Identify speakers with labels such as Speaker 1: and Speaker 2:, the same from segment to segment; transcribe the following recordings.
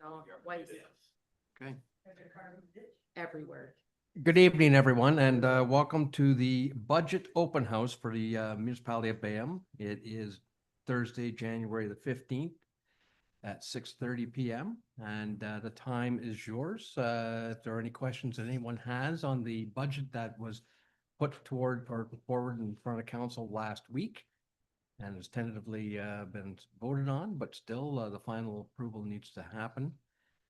Speaker 1: No, white
Speaker 2: Okay.
Speaker 1: everywhere.
Speaker 2: Good evening, everyone, and welcome to the budget open house for the municipality of Bayham. It is Thursday, January the 15th at 6:30 p.m. and the time is yours. If there are any questions that anyone has on the budget that was put toward or forward in front of council last week and has tentatively been voted on, but still the final approval needs to happen.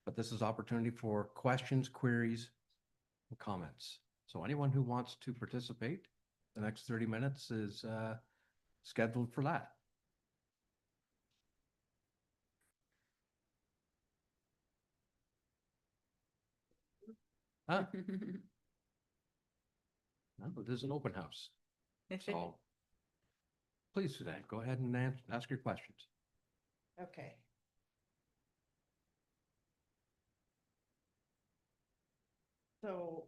Speaker 2: But this is opportunity for questions, queries, and comments. So anyone who wants to participate, the next 30 minutes is scheduled for that. Huh? No, it is an open house. So please, Suzanne, go ahead and ask your questions.
Speaker 3: Okay. So,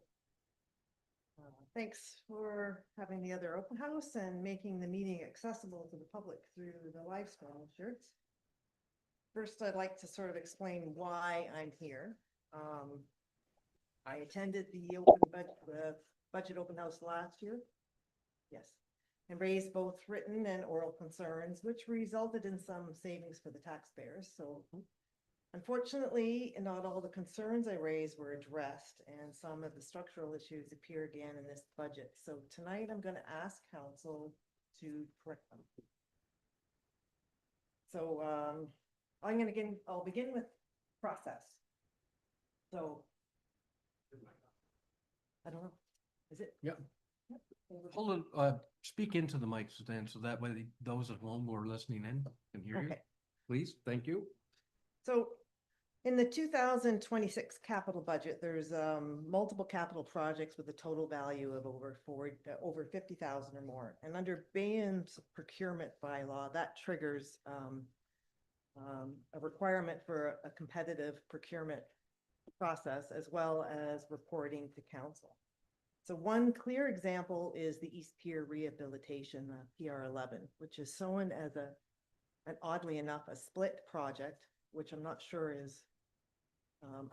Speaker 3: thanks for having the other open house and making the meeting accessible to the public through the live stream shirts. First, I'd like to sort of explain why I'm here. I attended the budget open house last year. Yes. And raised both written and oral concerns, which resulted in some savings for the taxpayers. So unfortunately, not all the concerns I raised were addressed, and some of the structural issues appear again in this budget. So tonight I'm going to ask council to correct them. So I'll begin with process. So I don't know. Is it?
Speaker 2: Yep. Hold on, speak into the mic, Suzanne, so that way those at home who are listening in can hear you.
Speaker 3: Okay.
Speaker 2: Please, thank you.
Speaker 3: So in the 2026 capital budget, there's multiple capital projects with a total value of over 50,000 or more. And under Bayham's procurement bylaw, that triggers a requirement for a competitive procurement process as well as reporting to council. So one clear example is the East Pier Rehabilitation, PR11, which is shown as an oddly enough, a split project, which I'm not sure is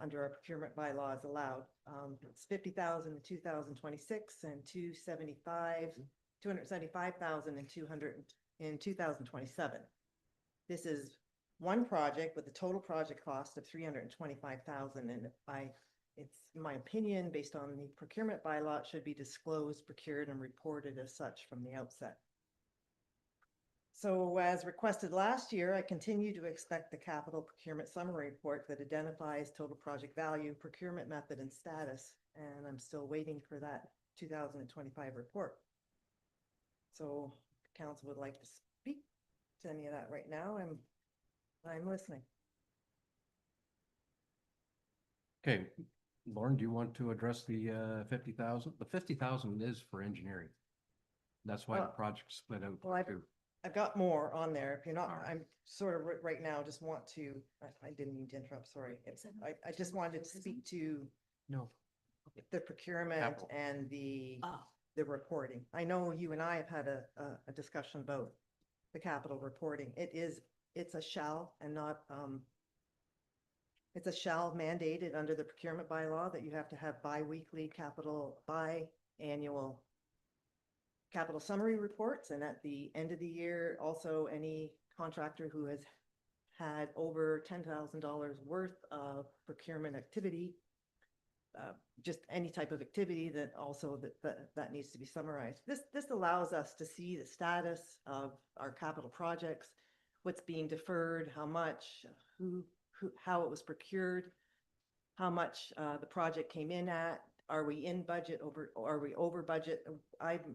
Speaker 3: under our procurement bylaws allowed. It's 50,000 in 2026 and 275,000 in 2027. This is one project with a total project cost of 325,000, and it's my opinion, based on the procurement bylaw, it should be disclosed, procured, and reported as such from the outset. So as requested last year, I continue to expect the capital procurement summary report that identifies total project value, procurement method, and status. And I'm still waiting for that 2025 report. So if the council would like to speak to any of that right now, I'm listening.
Speaker 2: Okay, Lauren, do you want to address the 50,000? The 50,000 is for engineering. That's why the project split out.
Speaker 3: Well, I've got more on there. If you're not,
Speaker 2: Right.
Speaker 3: I'm sort of right now just want to, I didn't mean to interrupt, sorry. I just wanted to speak to
Speaker 2: No.
Speaker 3: the procurement
Speaker 2: Capital.
Speaker 3: and the reporting. I know you and I have had a discussion about the capital reporting. It's a shall and not, it's a shall mandated under the procurement bylaw that you have to have biannual capital summary reports, and at the end of the year, also any contractor who has had over $10,000 worth of procurement activity, just any type of activity that also that needs to be summarized. This allows us to see the status of our capital projects, what's being deferred, how much, how it was procured, how much the project came in at. Are we in budget are we over budget? I've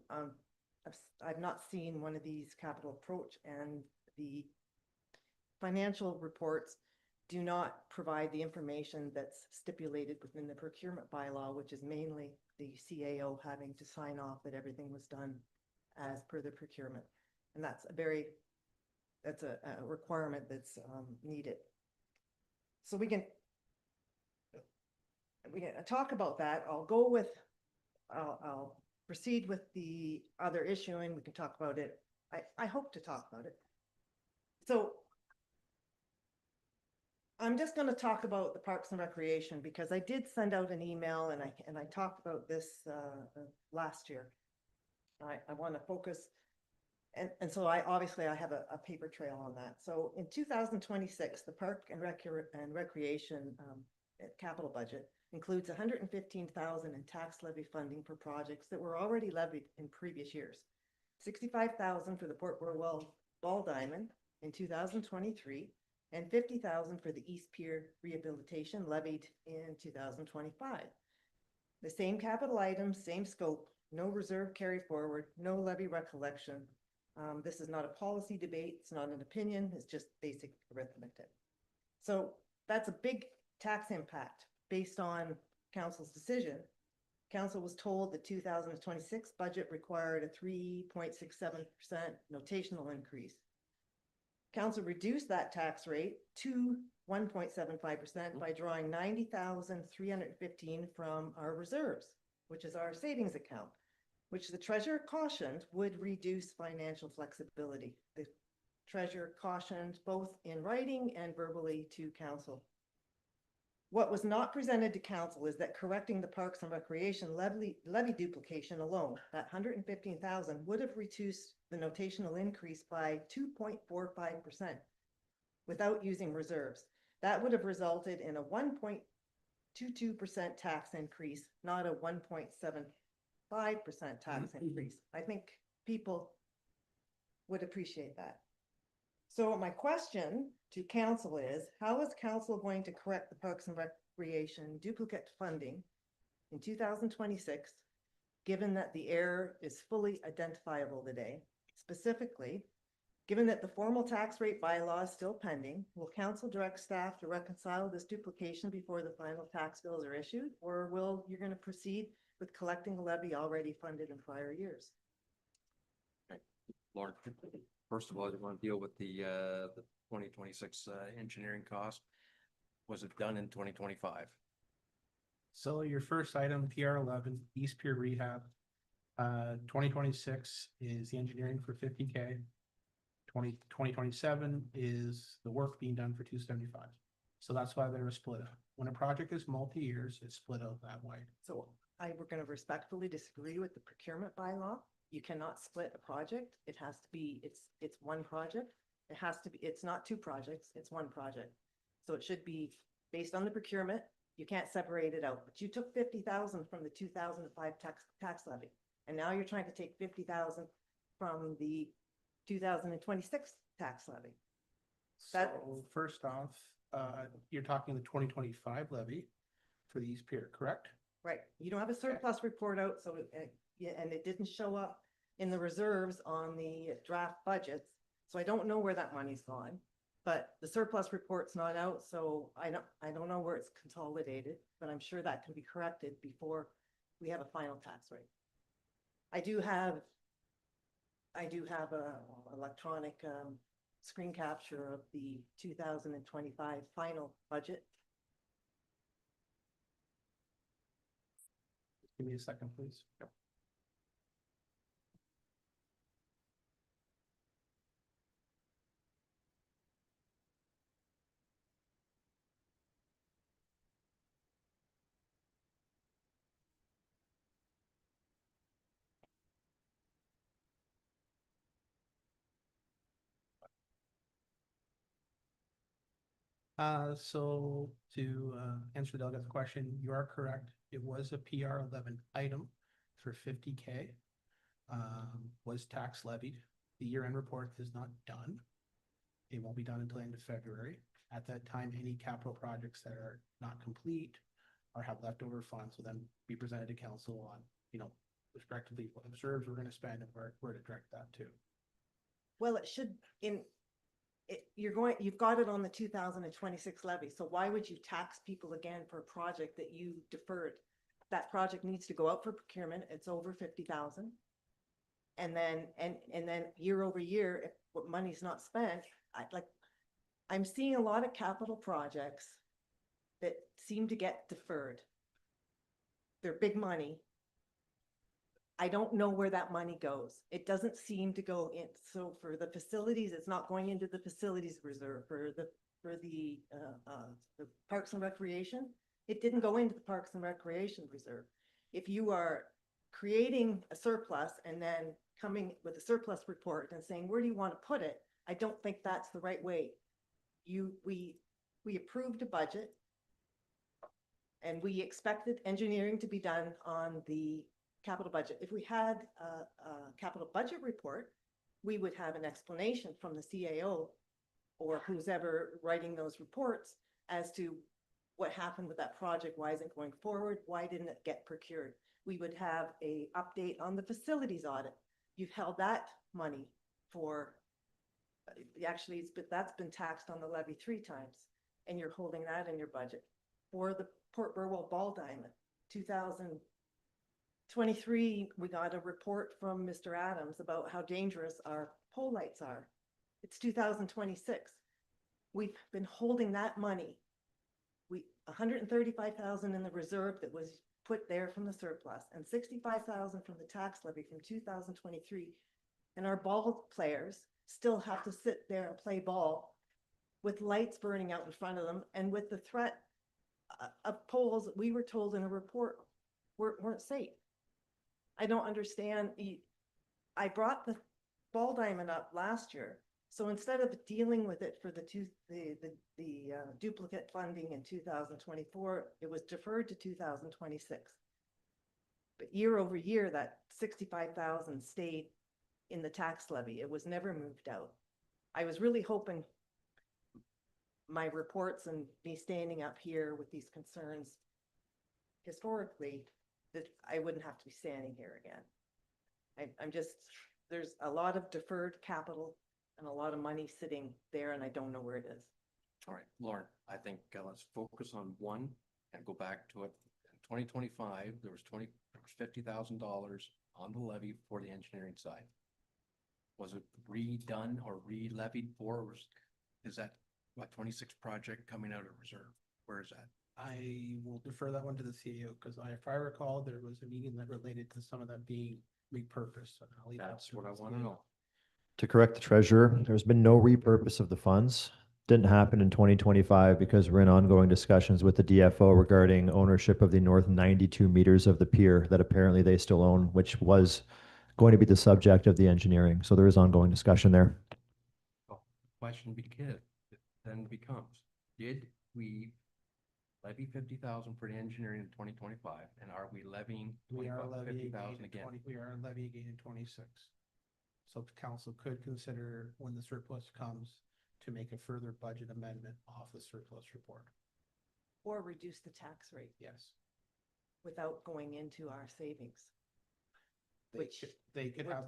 Speaker 3: not seen one of these capital approach, and the financial reports do not provide the information that's stipulated within the procurement bylaw, which is mainly the CAO having to sign off that everything was done as per the procurement. And that's a requirement that's needed. So we can talk about that. I'll proceed with the other issue, and we can talk about it. I hope to talk about it. So I'm just gonna talk about the Parks and Recreation because I did send out an email and I talked about this last year. I want to focus, and so obviously I have a paper trail on that. So in 2026, the Park and Recreation capital budget includes 115,000 in tax levy funding for projects that were already levied in previous years. 65,000 for the Port Burwell Ball Diamond in 2023, and 50,000 for the East Pier rehabilitation levied in 2025. The same capital items, same scope, no reserve carry forward, no levy recollection. This is not a policy debate. It's not an opinion. It's just basic arithmetic. So that's a big tax impact based on council's decision. Council was told the 2026 budget required a 3.67% notational increase. Council reduced that tax rate to 1.75% by drawing 90,315 from our reserves, which is our savings account, which the treasurer cautioned would reduce financial flexibility. The treasurer cautioned both in writing and verbally to council. What was not presented to council is that correcting the Parks and Recreation levy duplication alone, that 115,000 would have reduced the notational increase by 2.45% without using reserves. That would have resulted in a 1.22% tax increase, not a 1.75% tax increase. I think people would appreciate that. So my question to council is, how is council going to correct the Parks and Recreation duplicate funding in 2026, given that the error is fully identifiable today? Specifically, given that the formal tax rate bylaw is still pending, will council direct staff to reconcile this duplication before the final tax bills are issued, or will you're going to proceed with collecting the levy already funded in prior years?
Speaker 2: Lauren, first of all, you want to deal with the 2026 engineering cost. Was it done in 2025?
Speaker 4: So your first item, PR 11, East Pier Rehab. 2026 is the engineering for 50K. 2027 is the work being done for 275. So that's why they're split up. When a project is multi-years, it's split out that way.
Speaker 3: So we're going to respectfully disagree with the procurement bylaw. You cannot split a project. It has to be, it's one project. It has to be, it's not two projects, it's one project. So it should be based on the procurement. You can't separate it out, but you took 50,000 from the 2005 tax levy. And now you're trying to take 50,000 from the 2026 tax levy.
Speaker 4: So first off, you're talking the 2025 levy for the East Pier, correct?
Speaker 3: Right. You don't have a surplus report out, so and it didn't show up in the reserves on the draft budgets. So I don't know where that money's gone, but the surplus report's not out. So I don't know where it's consolidated, but I'm sure that can be corrected before we have a final tax rate. I do have a electronic screen capture of the 2025 final budget.
Speaker 4: Give me a second, please.
Speaker 2: Yep.
Speaker 4: So to answer the delegate's question, you are correct. It was a PR 11 item for 50K. Was tax levied. The year-end report is not done. It won't be done until the end of February. At that time, any capital projects that are not complete or have leftover funds will then be presented to council on, respectively, what reserves we're going to spend and where to direct that to.
Speaker 3: Well, it should you've got it on the 2026 levy. So why would you tax people again for a project that you deferred? That project needs to go out for procurement. It's over 50,000. And then year over year, if what money's not spent, I'm seeing a lot of capital projects that seem to get deferred. They're big money. I don't know where that money goes. It doesn't seem to go in. So for the facilities, it's not going into the facilities reserve. For the for the Parks and Recreation. It didn't go into the Parks and Recreation Reserve. If you are creating a surplus and then coming with a surplus report and saying, where do you want to put it? I don't think that's the right way. We approved a budget and we expected engineering to be done on the capital budget. If we had a capital budget report, we would have an explanation from the CAO or who's ever writing those reports as to what happened with that project, why isn't it going forward, why didn't it get procured? We would have a update on the facilities audit. You've held that money for, actually, that's been taxed on the levy 3 times, and you're holding that in your budget. For the Port Burwell Ball Diamond, 2023, we got a report from Mr. Adams about how dangerous our pole lights are. It's 2026. We've been holding that money. 135,000 in the reserve that was put there from the surplus and 65,000 from the tax levy from 2023. And our ball players still have to sit there and play ball with lights burning out in front of them and with the threat of poles that we were told in a report weren't safe. I don't understand. I brought the ball diamond up last year. So instead of dealing with it for the duplicate funding in 2024, it was deferred to 2026. But year over year, that 65,000 stayed in the tax levy. It was never moved out. I was really hoping my reports and me standing up here with these concerns historically, that I wouldn't have to be standing here again. I'm just, there's a lot of deferred capital and a lot of money sitting there and I don't know where it is.
Speaker 2: All right, Lauren, I think let's focus on one and go back to it. In 2025, there was $50,000 on the levy for the engineering side. Was it redone or re-levied for, or is that what 26 project coming out of reserve? Where is that?
Speaker 4: I will defer that one to the CEO because if I recall, there was a meeting that related to some of that being repurposed. So I'll leave that
Speaker 2: That's
Speaker 4: to
Speaker 2: what I
Speaker 4: the
Speaker 2: want to
Speaker 4: CEO.
Speaker 2: know.
Speaker 5: To correct the treasurer, there's been no repurpose of the funds. Didn't happen in 2025 because we're in ongoing discussions with the DFO regarding ownership of the north 92 meters of the pier that apparently they still own, which was going to be the subject of the engineering. So there is ongoing discussion there.
Speaker 2: Question then becomes, did we levy 50,000 for the engineering in 2025? And are we levying
Speaker 4: We are
Speaker 2: 50,000
Speaker 4: levying
Speaker 2: again?
Speaker 4: We are levying again in 26. So council could consider when the surplus comes to make a further budget amendment off the surplus report.
Speaker 3: Or reduce the tax rate
Speaker 4: Yes.
Speaker 3: without going into our savings. Which
Speaker 4: They could
Speaker 3: would-
Speaker 4: have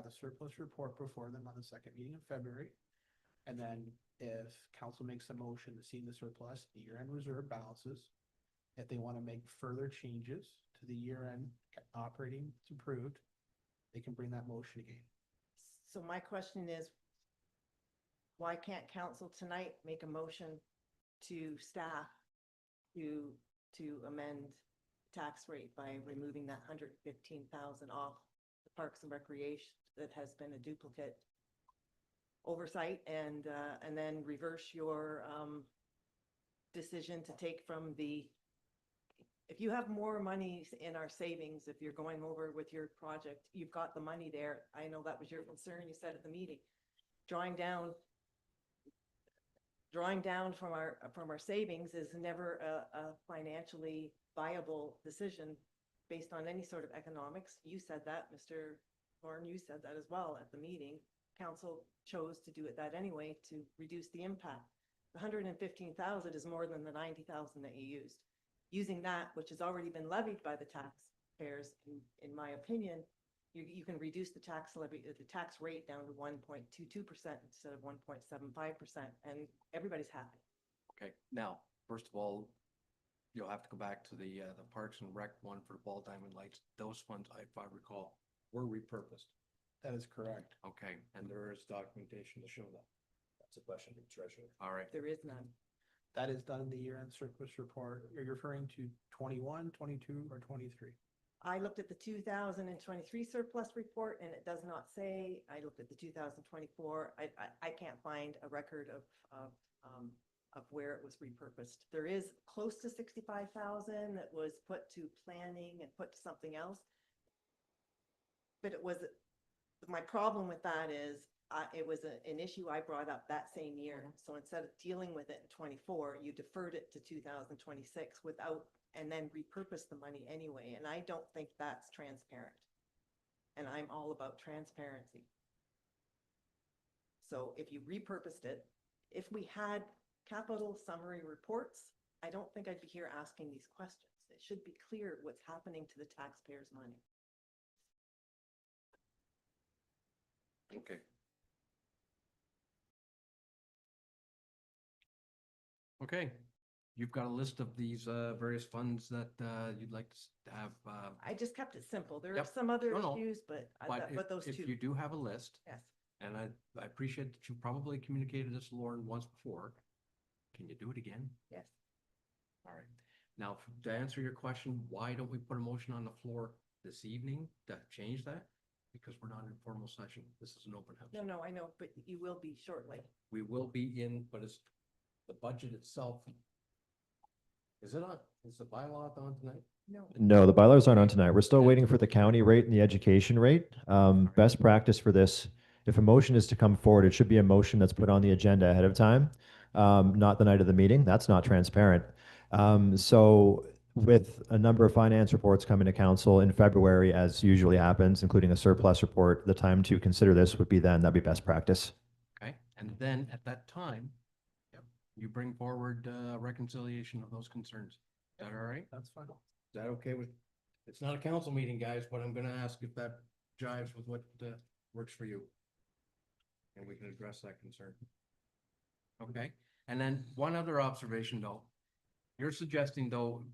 Speaker 4: the surplus report before them on the second meeting in February. And then if council makes a motion to see the surplus, the year-end reserve balances, if they want to make further changes to the year-end operating it's approved, they can bring that motion again.
Speaker 3: So my question is, why can't council tonight make a motion to staff to amend tax rate by removing that 115,000 off the Parks and Recreation that has been a duplicate oversight and then reverse your decision to take from if you have more money in our savings, if you're going over with your project, you've got the money there. I know that was your concern, you said at the meeting. Drawing down from our savings is never a financially viable decision based on any sort of economics. You said that, Mr. Lauren, you said that as well at the meeting. Council chose to do it that anyway to reduce the impact. The 115,000 is more than the 90,000 that you used. Using that, which has already been levied by the taxpayers, in my opinion, you can reduce the tax levy, the tax rate down to 1.22% instead of 1.75%, and everybody's happy.
Speaker 2: Okay, now, first of all, you'll have to go back to the Parks and Rec one for ball diamond lights. Those funds, if I recall, were repurposed.
Speaker 4: That is correct.
Speaker 2: Okay, and there is documentation to show that.
Speaker 5: That's a question for the treasurer.
Speaker 2: All right.
Speaker 3: There is none.
Speaker 4: That is done in the year-end surplus report. Are you referring to 21, 22, or 23?
Speaker 3: I looked at the 2023 surplus report and it does not say. I looked at the 2024. I can't find a record of of where it was repurposed. There is close to 65,000 that was put to planning and put to something else. But it was, my problem with that is, it was an issue I brought up that same year. So instead of dealing with it in 24, you deferred it to 2026 without, and then repurposed the money anyway. And I don't think that's transparent. And I'm all about transparency. So if you repurposed it, if we had capital summary reports, I don't think I'd be here asking these questions. It should be clear what's happening to the taxpayers' money.
Speaker 2: Okay. Okay, you've got a list of these various funds that you'd like to have.
Speaker 3: I just kept it simple. There are
Speaker 2: Yep.
Speaker 3: some other
Speaker 2: No, no.
Speaker 3: issues, but, but those
Speaker 2: If
Speaker 3: two,
Speaker 2: you do have a list,
Speaker 3: yes.
Speaker 2: and I appreciate that you probably communicated this to Lauren once before, can you do it again?
Speaker 3: Yes.
Speaker 2: All right. Now, to answer your question, why don't we put a motion on the floor this evening to change that? Because we're not in formal session. This is an open house.
Speaker 3: No, I know, but you will be shortly.
Speaker 2: We will be in, but it's the budget itself. Is it on, is the bylaw on tonight?
Speaker 3: No.
Speaker 5: No, the bylaws aren't on tonight. We're still waiting for the county rate and the education rate. Best practice for this, if a motion is to come forward, it should be a motion that's put on the agenda ahead of time, not the night of the meeting. That's not transparent. So with a number of finance reports coming to council in February, as usually happens, including a surplus report, the time to consider this would be then. That'd be best practice.
Speaker 2: Okay, and then at that time, you bring forward reconciliation of those concerns. Is that all right?
Speaker 4: That's fine.
Speaker 2: Is that okay with, it's not a council meeting, guys, but I'm gonna ask if that jives with what works for you. And we can address that concern. Okay, and then one other observation though. You're suggesting though,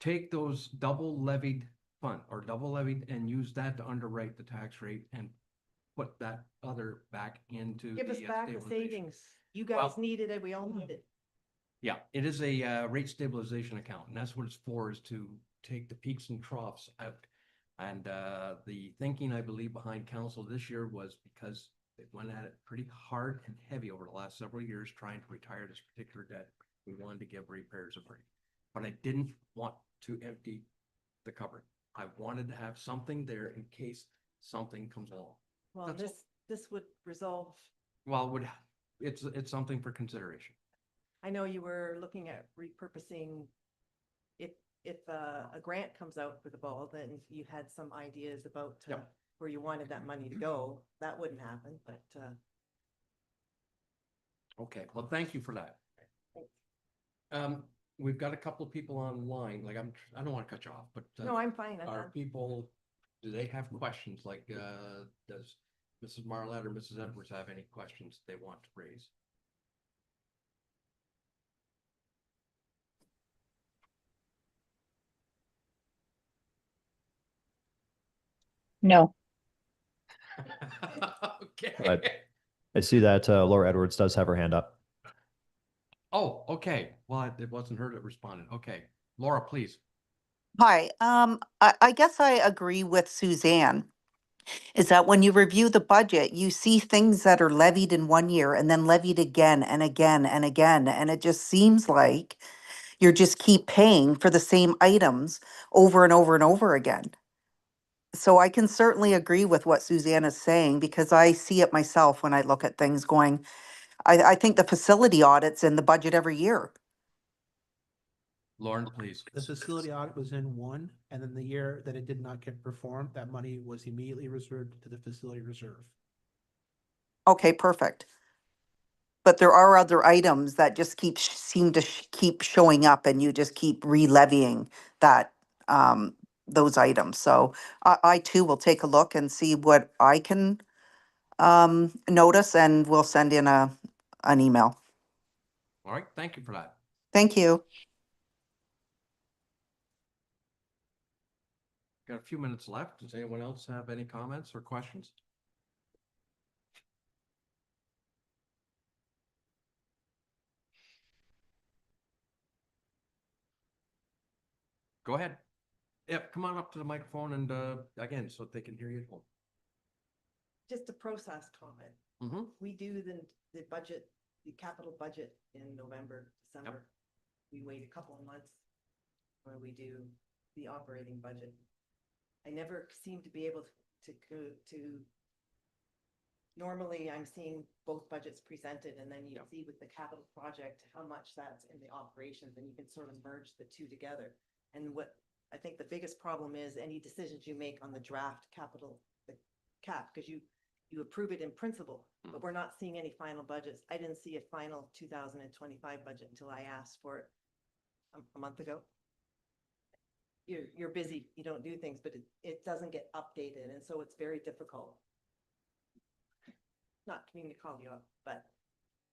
Speaker 2: take those double levied fund or double levied and use that to underwrite the tax rate and put that other back into
Speaker 3: Give us
Speaker 2: the
Speaker 3: back the
Speaker 2: stabilization.
Speaker 3: savings. You guys needed it, we all need it.
Speaker 2: Yeah, it is a rate stabilization account, and that's what it's for, is to take the peaks and troughs out. And the thinking, I believe, behind council this year was because it went at it pretty hard and heavy over the last several years trying to retire this particular debt. We wanted to give repairs a break, but I didn't want to empty the cupboard. I wanted to have something there in case something comes along.
Speaker 3: Well,
Speaker 2: That's all.
Speaker 3: this would resolve,
Speaker 2: Well, it's something for consideration.
Speaker 3: I know you were looking at repurposing. If a grant comes out for the ball, then you had some ideas about
Speaker 2: Yep.
Speaker 3: where you wanted that money to go. That wouldn't happen, but
Speaker 2: Okay, well, thank you for that. We've got a couple of people online, like I don't want to cut you off, but
Speaker 3: no, I'm fine.
Speaker 2: are people, do they have questions? Like, does Mrs. Marlette or Mrs. Edwards have any questions they want to raise?
Speaker 6: No.
Speaker 2: Okay.
Speaker 5: But I see that Laura Edwards does have her hand up.
Speaker 2: Oh, okay. Well, it wasn't her that responded. Okay. Laura, please.
Speaker 6: Hi, I guess I agree with Suzanne, is that when you review the budget, you see things that are levied in one year and then levied again and again and again, and it just seems like you're just keep paying for the same items over and over and over again. So I can certainly agree with what Suzanne is saying, because I see it myself when I look at things going, I think the facility audit's in the budget every year.
Speaker 2: Lauren, please.
Speaker 4: The facility audit was in one, and then the year that it did not get performed, that money was immediately reserved to the facility reserve.
Speaker 6: Okay, perfect. But there are other items that just seem to keep showing up, and you just keep re-levying that, those items. So I too will take a look and see what I can notice, and we'll send in an email.
Speaker 2: All right. Thank you for that.
Speaker 6: Thank you.
Speaker 2: Got a few minutes left. Does anyone else have any comments or questions? Go ahead. Yep, come on up to the microphone and again, so they can hear you at home.
Speaker 3: just a process comment.
Speaker 2: Mhm.
Speaker 3: We do the budget, the capital budget in November, December. We wait a couple of months when we do the operating budget. I never seem to be able to go to. Normally, I'm seeing both budgets presented and then you see with the capital project, how much that's in the operations and you can sort of merge the two together. And what I think the biggest problem is any decisions you make on the draft capital, the cap, because you approve it in principle, but we're not seeing any final budgets. I didn't see a final 2025 budget until I asked for it a month ago. You're busy, you don't do things, but it doesn't get updated, and so it's very difficult. Not meaning to call you up, but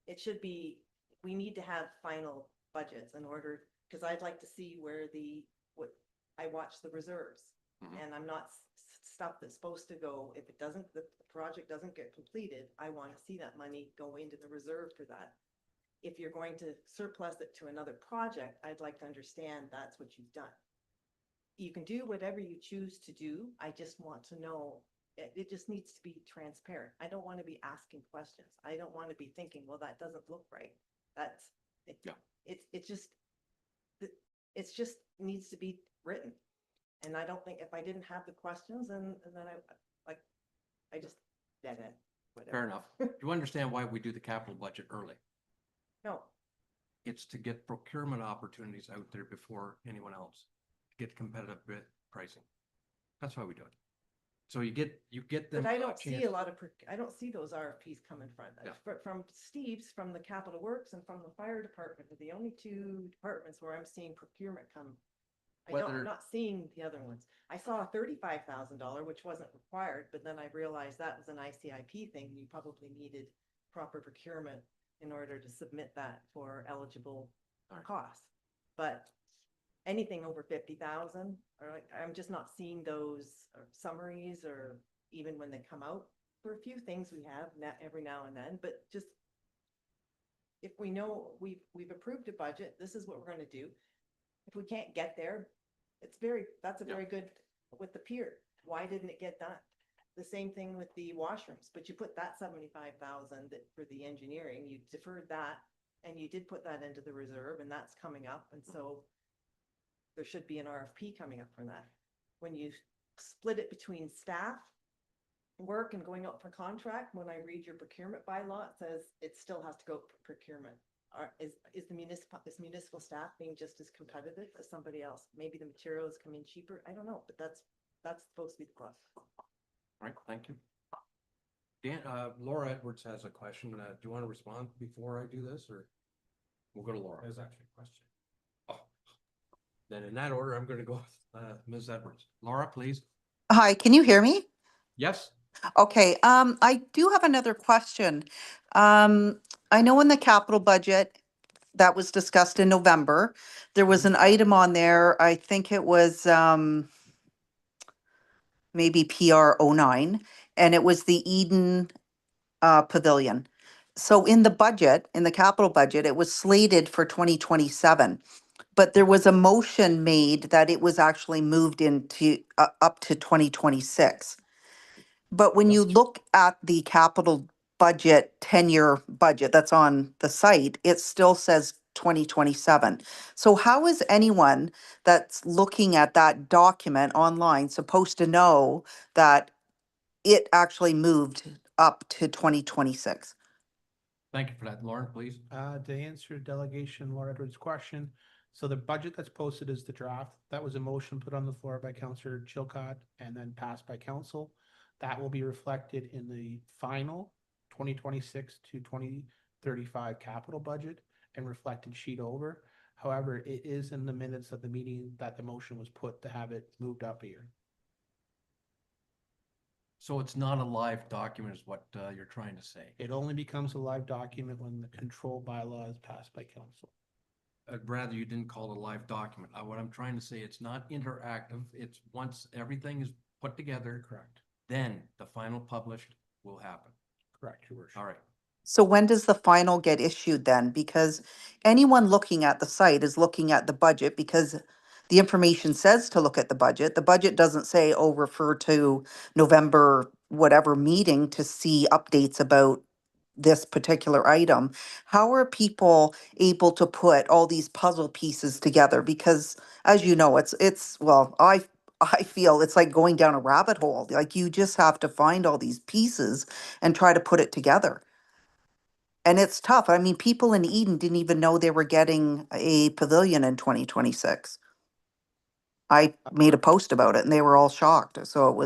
Speaker 3: it should be, we need to have final budgets in order, because I'd like to see where what I watch the reserves.
Speaker 2: Mhm.
Speaker 3: And I'm not stuff that's supposed to go, if it doesn't, the project doesn't get completed, I want to see that money go into the reserve for that. If you're going to surplus it to another project, I'd like to understand that's what you've done. You can do whatever you choose to do. I just want to know, it just needs to be transparent. I don't want to be asking questions. I don't want to be thinking, well, that doesn't look right.
Speaker 2: Yeah.
Speaker 3: It's just needs to be written. And I don't think if I didn't have the questions and then I just dead end. Whatever.
Speaker 2: Fair enough. Do you understand why we do the capital budget early?
Speaker 3: No,
Speaker 2: It's to get procurement opportunities out there before anyone else, to get competitive bid pricing. That's why we do it. So you get them.
Speaker 3: but I don't see
Speaker 2: chance-
Speaker 3: a lot of, I don't see those RFPs come in front.
Speaker 2: Yeah.
Speaker 3: From Steve's, from the Capital Works and from the fire department, are the only two departments where I'm seeing procurement come.
Speaker 2: Whether-
Speaker 3: I'm not seeing the other ones. I saw a $35,000, which wasn't required, but then I realized that was an ICIP thing. You probably needed proper procurement in order to submit that for eligible
Speaker 2: Alright.
Speaker 3: costs. But anything over 50,000, or I'm just not seeing those summaries or even when they come out. For a few things we have every now and then, but just if we know we've approved a budget, this is what we're gonna do. If we can't get there, that's a
Speaker 2: Yeah.
Speaker 3: very good with the pier. Why didn't it get done? The same thing with the washrooms, but you put that 75,000 for the engineering, you deferred that. And you did put that into the reserve and that's coming up. And so there should be an RFP coming up for that. When you split it between staff work and going out for contract, when I read your procurement bylaw, it says it still has to go for procurement. Is municipal staff being just as competitive as somebody else? Maybe the materials come in cheaper. I don't know, but that's supposed to be the clause.
Speaker 2: All right, thank you. Dan, Laura Edwards has a question. Do you want to respond before I do this, or we'll go to Laura?
Speaker 7: There's actually a question.
Speaker 2: Oh. Then in that order, I'm going to go with Ms. Edwards. Laura, please.
Speaker 6: Hi, can you hear me?
Speaker 2: Yes?
Speaker 6: Okay, I do have another question. I know in the capital budget that was discussed in November, there was an item on there, I think it was, maybe PR 09, and it was the Eden, Pavilion. So in the budget, in the capital budget, it was slated for 2027. But there was a motion made that it was actually moved into, up to 2026. But when you look at the capital budget, 10-year budget that's on the site, it still says 2027. So how is anyone that's looking at that document online supposed to know that it actually moved up to 2026?
Speaker 2: Thank you for that. Lauren, please.
Speaker 4: To answer delegation Laura Edwards' question, so the budget that's posted is the draft. That was a motion put on the floor by Councillor Chilcott and then passed by council. That will be reflected in the final 2026 to 2035 capital budget and reflected sheet over. However, it is in the minutes of the meeting that the motion was put to have it moved up a year.
Speaker 2: So it's not a live document is what you're trying to say.
Speaker 4: It only becomes a live document when the control bylaw is passed by council.
Speaker 2: I'd rather you didn't call it a live document. What I'm trying to say, it's not interactive. It's once everything is put together,
Speaker 4: Correct.
Speaker 2: then the final published will happen.
Speaker 4: Correct, your worship.
Speaker 2: All right.
Speaker 6: So when does the final get issued then? Because anyone looking at the site is looking at the budget because the information says to look at the budget. The budget doesn't say, oh, refer to November whatever meeting to see updates about this particular item, how are people able to put all these puzzle pieces together? Because as you know, well, I feel it's like going down a rabbit hole. Like you just have to find all these pieces and try to put it together. And it's tough. I mean, people in Eden didn't even know they were getting a pavilion in 2026. I made a post about it and they were all shocked. So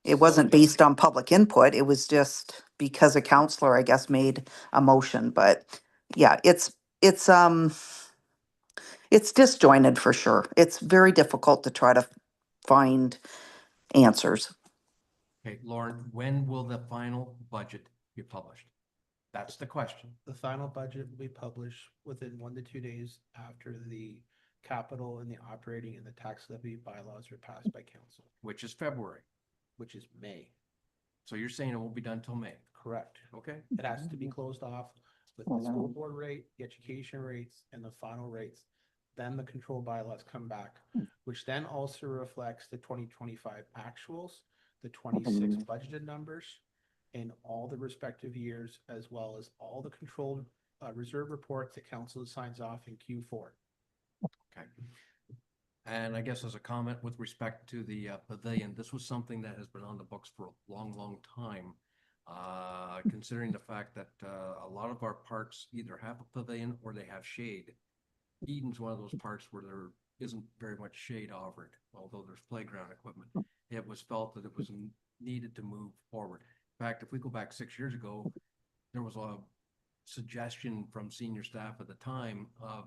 Speaker 6: it wasn't based on public input. It was just because a counselor, I guess, made a motion. But yeah, it's disjointed for sure. It's very difficult to try to find answers.
Speaker 2: Okay, Lauren, when will the final budget be published? That's the question.
Speaker 4: The final budget will be published within 1 to 2 days after the capital and the operating and the tax levy bylaws are passed by council,
Speaker 2: Which is February.
Speaker 4: which is May.
Speaker 2: So you're saying it won't be done till May,
Speaker 4: Correct.
Speaker 2: okay?
Speaker 4: It has to be closed off with the school board rate, the education rates, and the final rates. Then the control bylaws come back, which then also reflects the 2025 actuals, the 26 budgeted numbers in all the respective years, as well as all the controlled reserve reports that council signs off in Q4.
Speaker 2: Okay. And I guess as a comment with respect to the pavilion, this was something that has been on the books for a long, long time. Considering the fact that a lot of our parks either have a pavilion or they have shade. Eden's one of those parks where there isn't very much shade offered, although there's playground equipment. It was felt that it was needed to move forward. In fact, if we go back 6 years ago, there was a suggestion from senior staff at the time of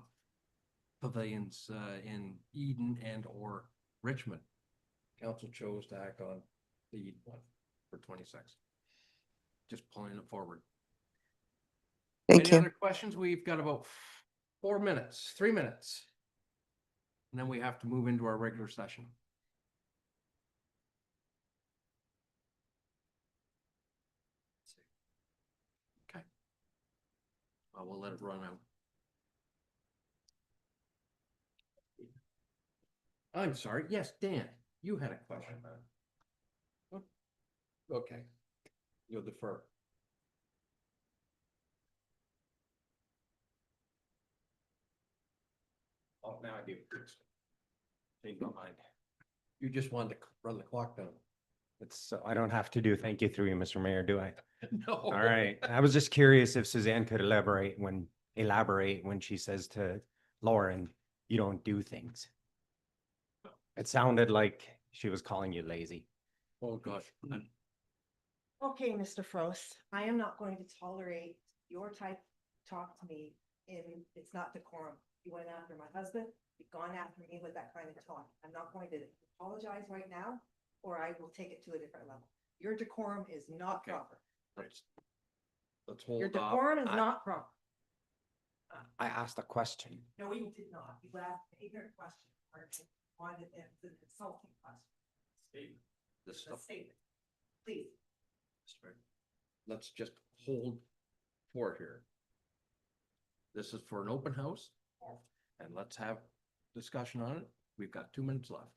Speaker 2: pavilions in Eden and or Richmond. Council chose to act on the Eden one for 26. Just pulling it forward.
Speaker 6: Thank
Speaker 2: Any
Speaker 6: you.
Speaker 2: other questions? We've got about 4 minutes, 3 minutes. And then we have to move into our regular session. Okay. We'll let it run out. I'm sorry. Yes, Dan, you had a question. Okay. You'll defer. Oh, now I do. Change my mind. You just wanted to run the clock down.
Speaker 7: It's, so I don't have to do thank you through you, Mr. Mayor, do I?
Speaker 2: No.
Speaker 7: All right. I was just curious if Suzanne could elaborate when she says to Lauren, you don't do things. It sounded like she was calling you lazy.
Speaker 2: Oh, gosh.
Speaker 3: Okay, Mr. Frost, I am not going to tolerate your type talk to me it's not decorum. You went after my husband, you've gone after me with that kind of talk. I'm not going to apologize right now, or I will take it to a different level. Your decorum is not
Speaker 2: Okay.
Speaker 3: proper.
Speaker 2: Let's hold
Speaker 3: Your
Speaker 2: off.
Speaker 3: decorum is not proper.
Speaker 7: I asked a question.
Speaker 3: No, you did not. You asked an ignorant question. Archie. Wanted it's an insulting question.
Speaker 2: This
Speaker 3: A
Speaker 2: stuff.
Speaker 3: statement. Please.
Speaker 2: Let's just hold for here. This is for an open house, and let's have discussion on it. We've got 2 minutes left.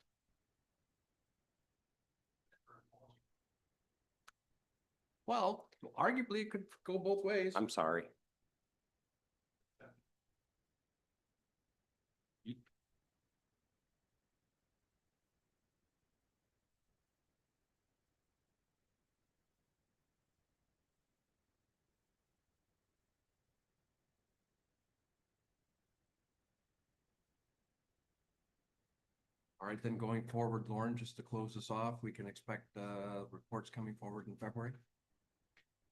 Speaker 2: Well, arguably it could go both ways.
Speaker 7: I'm sorry.
Speaker 2: All right, then going forward, Lauren, just to close this off, we can expect reports coming forward in February.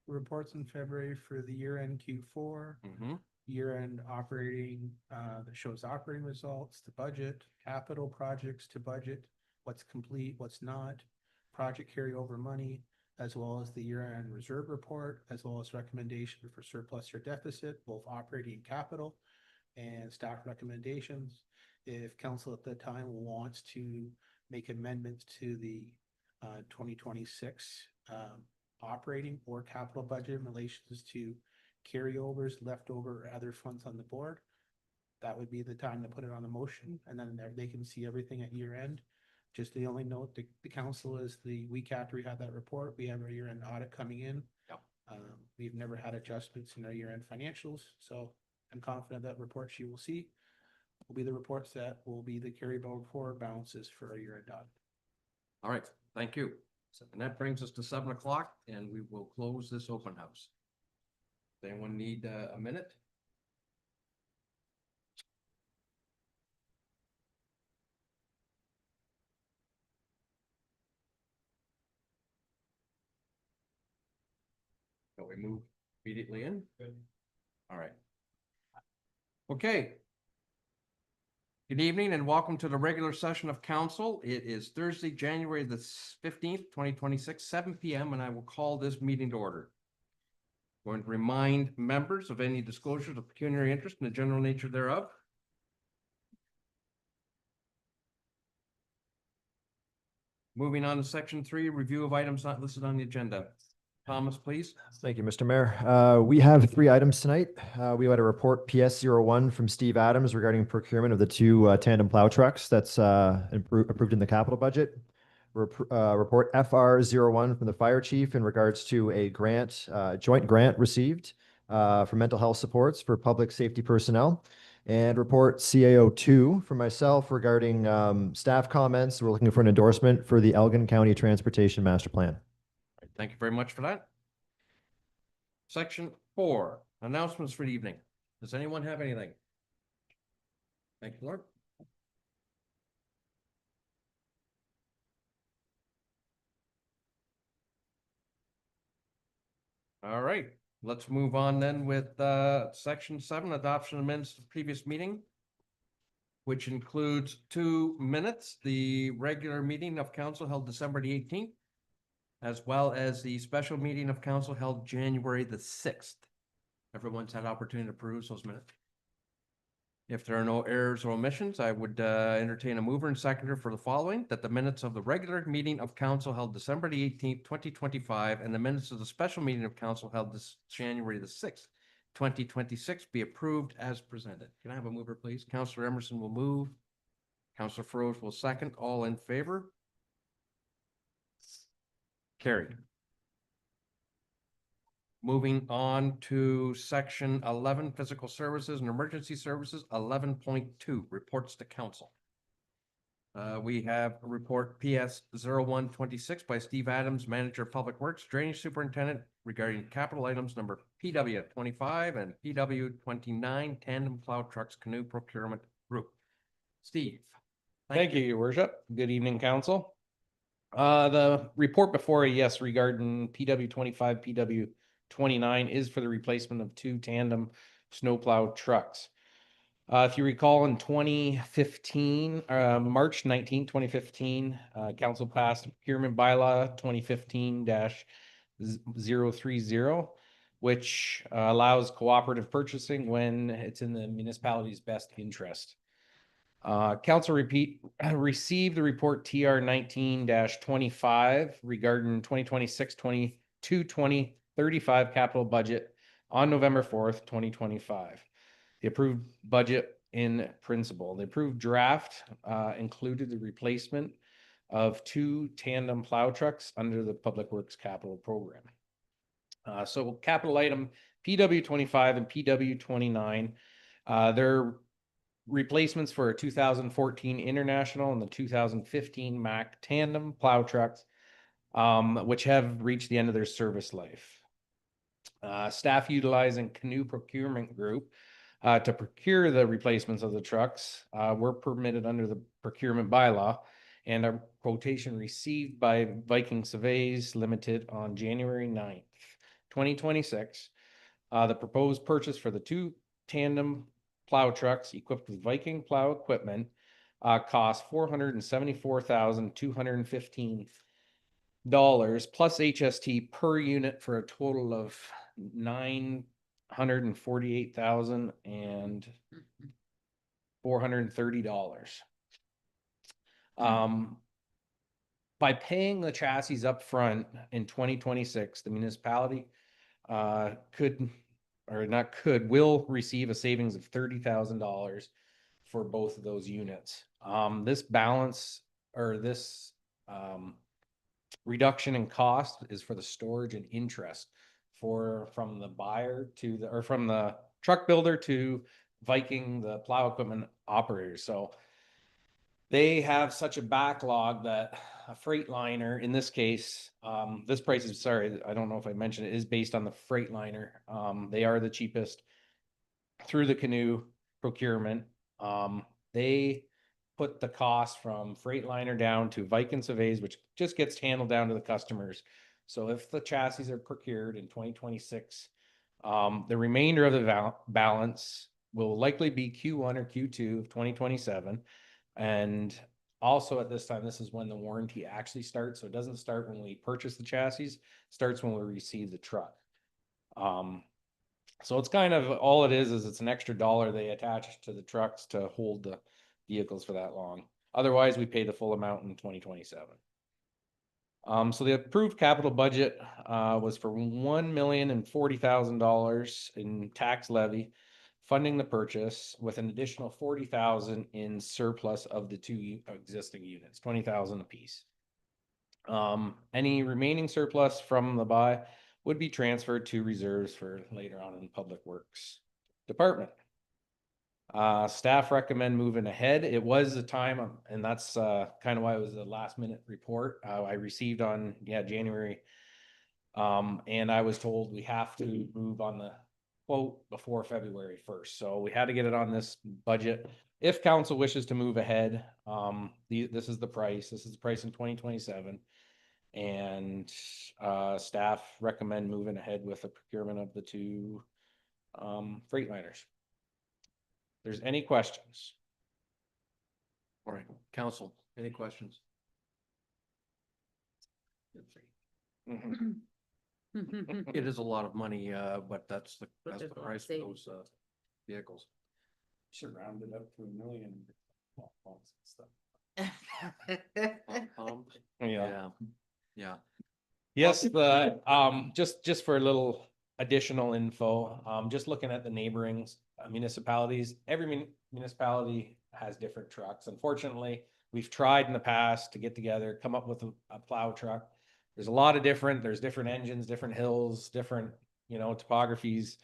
Speaker 4: Reports in February for the year-end Q4,
Speaker 2: Mm-hmm.
Speaker 4: year-end operating, that shows operating results, the budget, capital projects to budget, what's complete, what's not, project carryover money, as well as the year-end reserve report, as well as recommendation for surplus or deficit, both operating and capital, and staff recommendations. If council at the time wants to make amendments to the 2026 operating or capital budget in relations to carryovers, leftover, or other funds on the board, that would be the time to put it on a motion, and then they can see everything at year end. Just the only note, the council is the week after we have that report, we have our year end audit coming in.
Speaker 2: Yep.
Speaker 4: We've never had adjustments in our year-end financials, so I'm confident that reports you will see will be the reports that will be the carry forward balances for our year-end audit.
Speaker 2: All right, thank you. And that brings us to 7 o'clock and we will close this open house. Does anyone need a minute? Shall we move immediately in? Good. All right. Okay. Good evening and welcome to the regular session of council. It is Thursday, January the 15th, 2026, 7 p.m. and I will call this meeting to order. Going to remind members of any disclosures of pecuniary interest and the general nature thereof. Moving on to section 3, review of items not listed on the agenda. Thomas, please.
Speaker 5: Thank you, Mr. Mayor. We have 3 items tonight. We had a report PS01 from Steve Adams regarding procurement of the 2 tandem plow trucks that's approved in the capital budget. Report FR01 from the fire chief in regards to a grant, joint grant received for mental health supports for public safety personnel. And report CAO2 from myself regarding staff comments. We're looking for an endorsement for the Elgin County Transportation Master Plan.
Speaker 2: Thank you very much for that. Section 4, announcements for the evening. Does anyone have anything? Thank you, Lord. All right, let's move on then with section 7, adoption of minutes of the previous meeting, which includes 2 minutes, the regular meeting of council held December the 18th, as well as the special meeting of council held January the 6th. Everyone's had opportunity to peruse those minutes. If there are no errors or omissions, I would entertain a mover and seconder for the following: that the minutes of the regular meeting of council held December the 18th, 2025, and the minutes of the special meeting of council held this January the 6th, 2026 be approved as presented. Can I have a mover, please? Councillor Emerson will move. Councillor Feroz will second. All in favor? Carried. Moving on to section 11, physical services and emergency services, 11.2, reports to council. We have a report PS 0126 by Steve Adams, Manager of Public Works, Drainage Superintendent, regarding capital items number PW 25 and PW 29, tandem plow trucks canoe procurement group. Steve.
Speaker 8: Thank you, your worship. Good evening, council. The report before you, yes, regarding PW 25, PW 29 is for the replacement of 2 tandem snowplow trucks. If you recall, in 2015, March 19, 2015, council passed procurement bylaw 2015-030, which allows cooperative purchasing when it's in the municipality's best interest. Council received the report TR 19-25 regarding 2026-2035 capital budget on November 4th, 2025. The approved budget in principle. The approved draft included the replacement of 2 tandem plow trucks under the Public Works Capital Program. So capital item PW 25 and PW 29, they're replacements for a 2014 International and the 2015 Mack tandem plow trucks, which have reached the end of their service life. Staff utilizing Canoe Procurement Group to procure the replacements of the trucks were permitted under the procurement bylaw, and a quotation received by Viking Surveys Limited on January 9th, 2026. The proposed purchase for the 2 tandem plow trucks equipped with Viking plow equipment cost $474,215 plus HST per unit for a total of $948,430. By paying the chassis up front in 2026, the municipality will receive a savings of $30,000 for both of those units. This balance, or this reduction in cost, is for the storage and interest from the buyer to the, or from the truck builder to Viking, the plow equipment operator. So they have such a backlog that a Freightliner, in this case, this price is, sorry, I don't know if I mentioned it, is based on the Freightliner. They are the cheapest through the Canoe procurement. They put the cost from Freightliner down to Viking Surveys, which just gets handled down to the customers. So if the chassis are procured in 2026, the remainder of the balance will likely be Q1 or Q2 of 2027. And also at this time, this is when the warranty actually starts. So it doesn't start when we purchase the chassis, it starts when we receive the truck. So it's kind of, all it is it's an extra dollar they attach to the trucks to hold the vehicles for that long. Otherwise, we pay the full amount in 2027. So the approved capital budget was for $1,040,000 in tax levy, funding the purchase with an additional 40,000 in surplus of the two existing units, 20,000 apiece. Any remaining surplus from the buy would be transferred to reserves for later on in Public Works Department. Staff recommend moving ahead. It was the time, and that's kind of why it was a last minute report I received on January. And I was told we have to move on the quote before February 1st. So we had to get it on this budget. If council wishes to move ahead, this is the price. This is the price in 2027. And staff recommend moving ahead with the procurement of the two Freightliners. There's any questions?
Speaker 2: All right, council, any questions? It is a lot of money, but that's the
Speaker 1: But there's a lot of
Speaker 2: price of
Speaker 1: savings.
Speaker 2: those vehicles.
Speaker 4: Should round it up to $1 million.
Speaker 2: Yeah, yeah.
Speaker 8: Yes, the just for a little additional info, just looking at the neighboring municipalities, every municipality has different trucks. Unfortunately, we've tried in the past to get together, come up with a plow truck. There's a lot of there's different engines, different hills, different, topographies.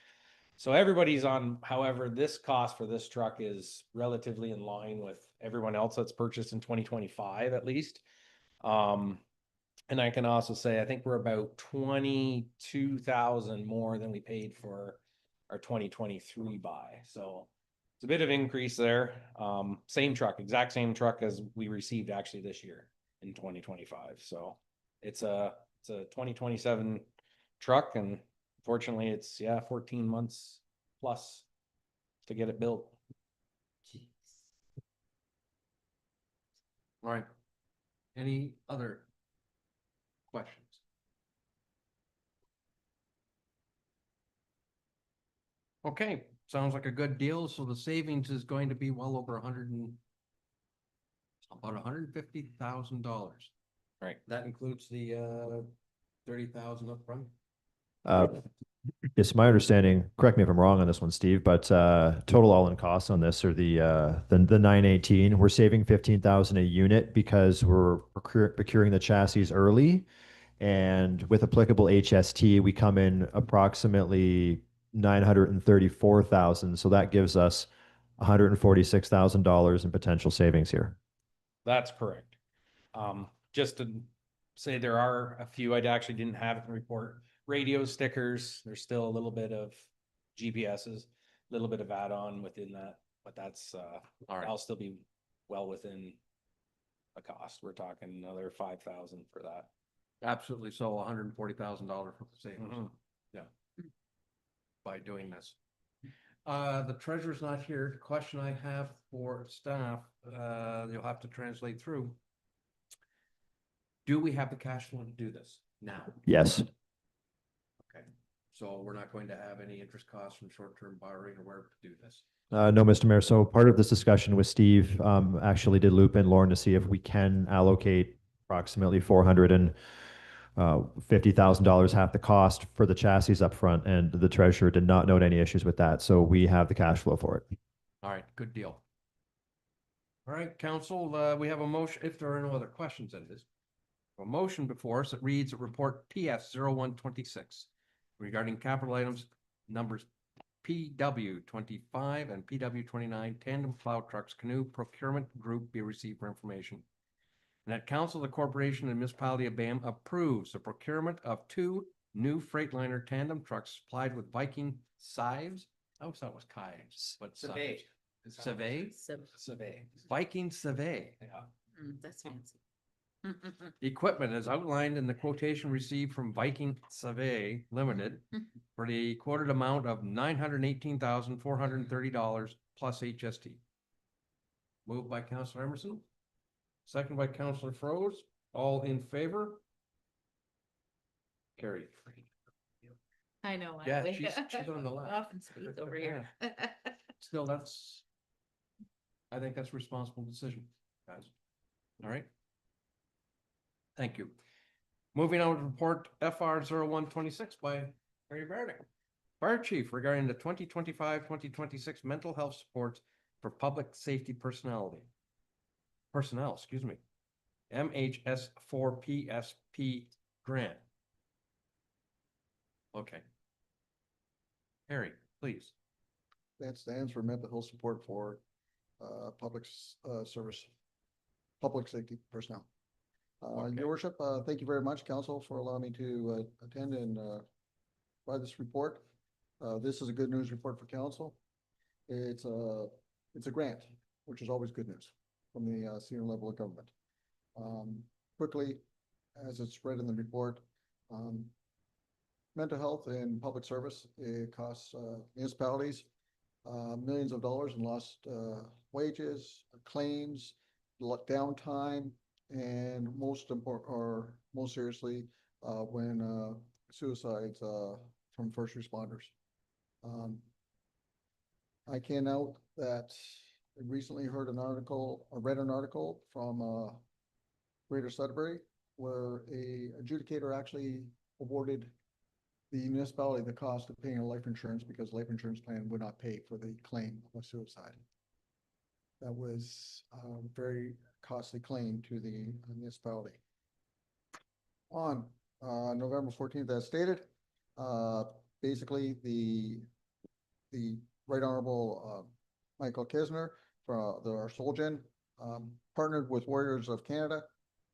Speaker 8: So everybody's on, however, this cost for this truck is relatively in line with everyone else that's purchased in 2025 at least. And I can also say, I think we're about 22,000 more than we paid for our 2023 buy. So it's a bit of increase there. Same truck, exact same truck as we received actually this year in 2025. So it's a 2027 truck, and fortunately it's 14 months plus to get it built.
Speaker 2: All right. Any other questions? Okay, sounds like a good deal. So the savings is going to be well over about $150,000.
Speaker 8: Right.
Speaker 2: That includes the 30,000 upfront.
Speaker 5: Yes, my understanding, correct me if I'm wrong on this one, Steve, but total all-in costs on this are the 918. We're saving 15,000 a unit because we're procuring the chassis early, and with applicable HST, we come in approximately 934,000. So that gives us $146,000 in potential savings here.
Speaker 8: That's correct. Just to say, there are a few I actually didn't have in the report. Radio stickers, there's still a little bit of GPSs, a little bit of add-on within that, but that's
Speaker 2: All right.
Speaker 8: I'll still be well within a cost. We're talking another 5,000 for that.
Speaker 2: Absolutely. So $140,000 for the savings.
Speaker 8: Mhm.
Speaker 2: Yeah. By doing this. The treasurer's not here. The question I have for staff, you'll have to translate through. Do we have the cash flow to do this now?
Speaker 5: Yes.
Speaker 2: Okay. So we're not going to have any interest costs from short-term borrowing or wherever to do this.
Speaker 5: No, Mr. Mayor. So part of this discussion with Steve actually did loop in Lauren to see if we can allocate approximately $450,000, half the cost for the chassis up front, and the treasurer did not note any issues with that. So we have the cash flow for it.
Speaker 2: All right, good deal. All right, council, we have a motion, if there are no other questions on this. A motion before us that reads Report PS 0126. regarding capital items numbers PW 25 and PW 29 tandem plow trucks canoe procurement group be received for information. And that council, the corporation and municipality of Bayham approves the procurement of 2 new Freightliner tandem trucks supplied with Viking sieves. I always thought it was kayaks, but
Speaker 7: Civet.
Speaker 2: Civet?
Speaker 7: Civet.
Speaker 2: Viking Civet.
Speaker 1: That's fancy.
Speaker 2: Equipment as outlined in the quotation received from Viking Civet Limited for the quoted amount of $918,430 plus HST. Moved by Councillor Emerson, second by Councillor Froze. All in favor? Carried.
Speaker 1: I know. I
Speaker 2: Yeah,
Speaker 1: wake
Speaker 2: she's
Speaker 1: up-
Speaker 2: on the left.
Speaker 1: Often speak over here.
Speaker 2: Still, I think that's a responsible decision, guys. All right. Thank you. Moving on to report FR 0126 by Harry Bardick. Fire Chief regarding the 2025-2026 mental health supports for public safety personnel, excuse me. MHS4PSP grant. Okay. Harry, please.
Speaker 9: That stands for mental health support for public service, public safety personnel.
Speaker 2: Okay.
Speaker 9: Your worship, thank you very much, council, for allowing me to attend and provide this report. This is a good news report for council. It's a grant, which is always good news from the senior level of government. Quickly, as it's read in the report, mental health in public service, it costs municipalities millions of dollars in lost wages, claims, downtime, and most important, or most seriously, when suicides from first responders. I can note that I recently heard an article, or read an article from Greater Sudbury, where a adjudicator actually awarded the municipality the cost of paying a life insurance because life insurance plan would not pay for the claim of suicide. That was a very costly claim to the municipality. On November 14th, as stated, basically the Right Honorable Michael Kisner from our Solgen partnered with Warriors of Canada,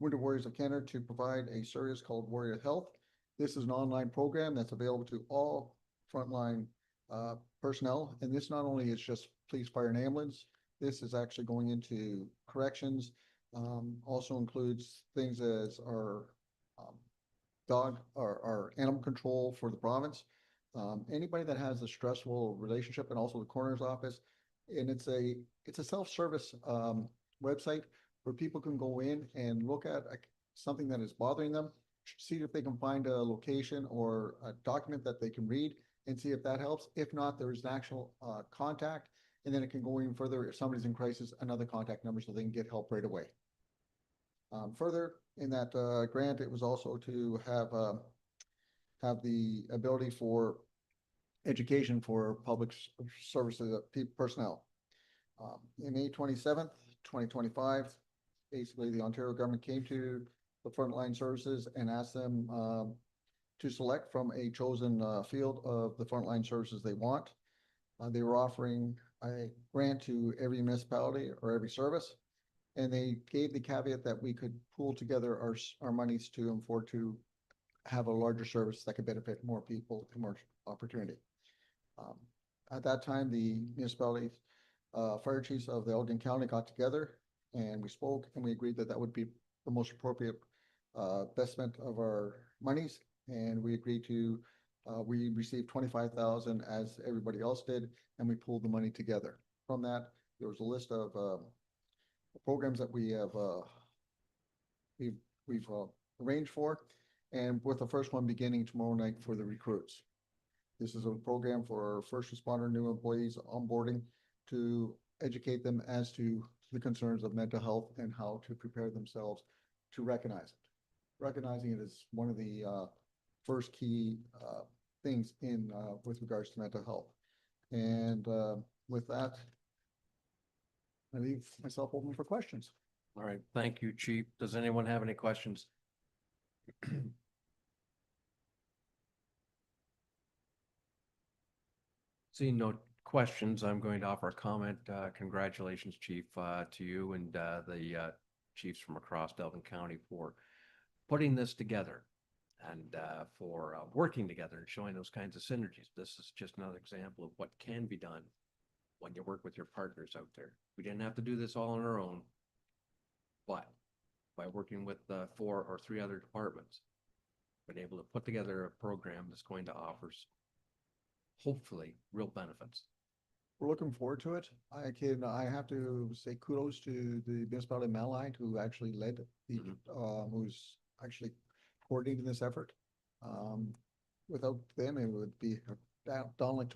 Speaker 9: Wounded Warriors of Canada, to provide a service called Warrior Health. This is an online program that's available to all frontline personnel. And this not only is just police, fire, and ambulance, this is actually going into corrections, also includes things as our dog, our animal control for the province. Anybody that has a stressful relationship, and also the coroner's office. And it's a self-service website where people can go in and look at something that is bothering them, see if they can find a location or a document that they can read and see if that helps. If not, there is an actual contact, and then it can go even further. If somebody's in crisis, another contact number so they can get help right away. Further, in that grant, it was also to have the ability for education for public services personnel. In May 27th, 2025, basically the Ontario government came to the frontline services and asked them to select from a chosen field of the frontline services they want. They were offering a grant to every municipality or every service, and they gave the caveat that we could pool together our monies to afford to have a larger service that could benefit more people and more opportunity. At that time, the municipality fire chiefs of the Elgin County got together and we spoke, and we agreed that that would be the most appropriate investment of our monies. And we agreed to, we received 25,000 as everybody else did, and we pulled the money together. From that, there was a list of programs that we have we've arranged for, and with the first one beginning tomorrow night for the recruits. This is a program for first responder new employees onboarding to educate them as to the concerns of mental health and how to prepare themselves to recognize it. Recognizing it is one of the first key things in with regards to mental health. And with that, I leave myself open for questions.
Speaker 2: All right, thank you, Chief. Does anyone have any questions? Seeing no questions, I'm going to offer a comment. Congratulations, Chief, to you and the chiefs from across Delvin County for putting this together and for working together and showing those kinds of synergies. This is just another example of what can be done when you work with your partners out there. We didn't have to do this all on our own, but by working with 4 or 3 other departments, been able to put together a program that's going to offer hopefully real benefits.
Speaker 9: We're looking forward to it. I have to say kudos to the municipality of Malline who actually led the, who's actually coordinating this effort. Without them, it would be a daunting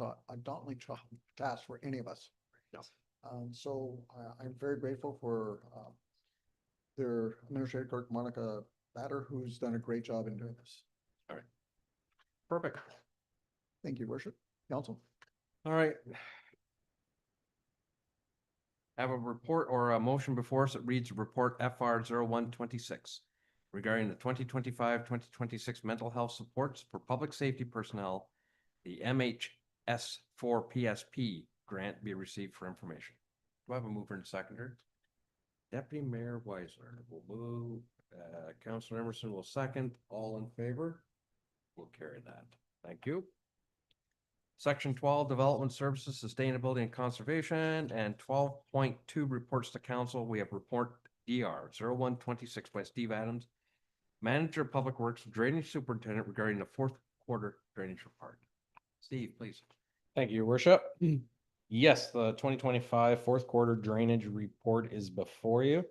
Speaker 9: task for any of us.
Speaker 2: Yes.
Speaker 9: So I'm very grateful for their administrator clerk, Monica Batter, who's done a great job in doing this.
Speaker 2: All right. Perfect.
Speaker 9: Thank you, Worship. Council.
Speaker 2: All right. Have a report or a motion before us that reads report FR 0126 regarding the 2025-2026 mental health supports for public safety personnel, the MHS4 PSP grant be received for information. Do I have a mover and seconder? Deputy Mayor Weisler will move. Councilor Emerson will second. All in favor? We'll carry that. Thank you. Section 12, Development Services, Sustainability and Conservation, and 12.2 reports to council. We have report DR 0126 by Steve Adams, Manager of Public Works, Drainage Superintendent regarding the fourth quarter drainage report. Steve, please.
Speaker 8: Thank you, Your Worship. Yes, the 2025 fourth quarter drainage report is before you.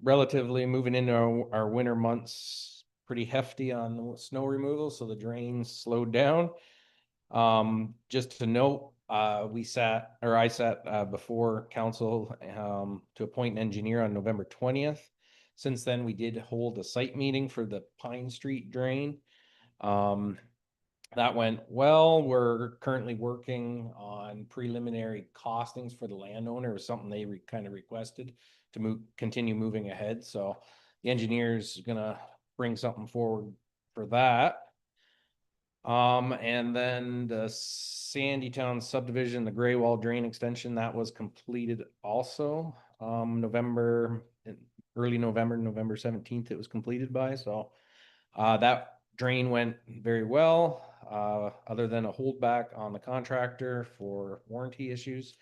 Speaker 8: Relatively moving into our winter months, pretty hefty on the snow removal, so the drains slowed down. Just to note, I sat before council to appoint an engineer on November 20th. Since then, we did hold a site meeting for the Pine Street drain. That went well. We're currently working on preliminary costings for the landowner. It was something they kind of requested to continue moving ahead. So the engineer's gonna bring something forward for that. And then the Sandytown subdivision, the Gray Wall drain extension, that was completed also. Early November 17th, it was completed by. So that drain went very well, other than a holdback on the contractor for warranty issues.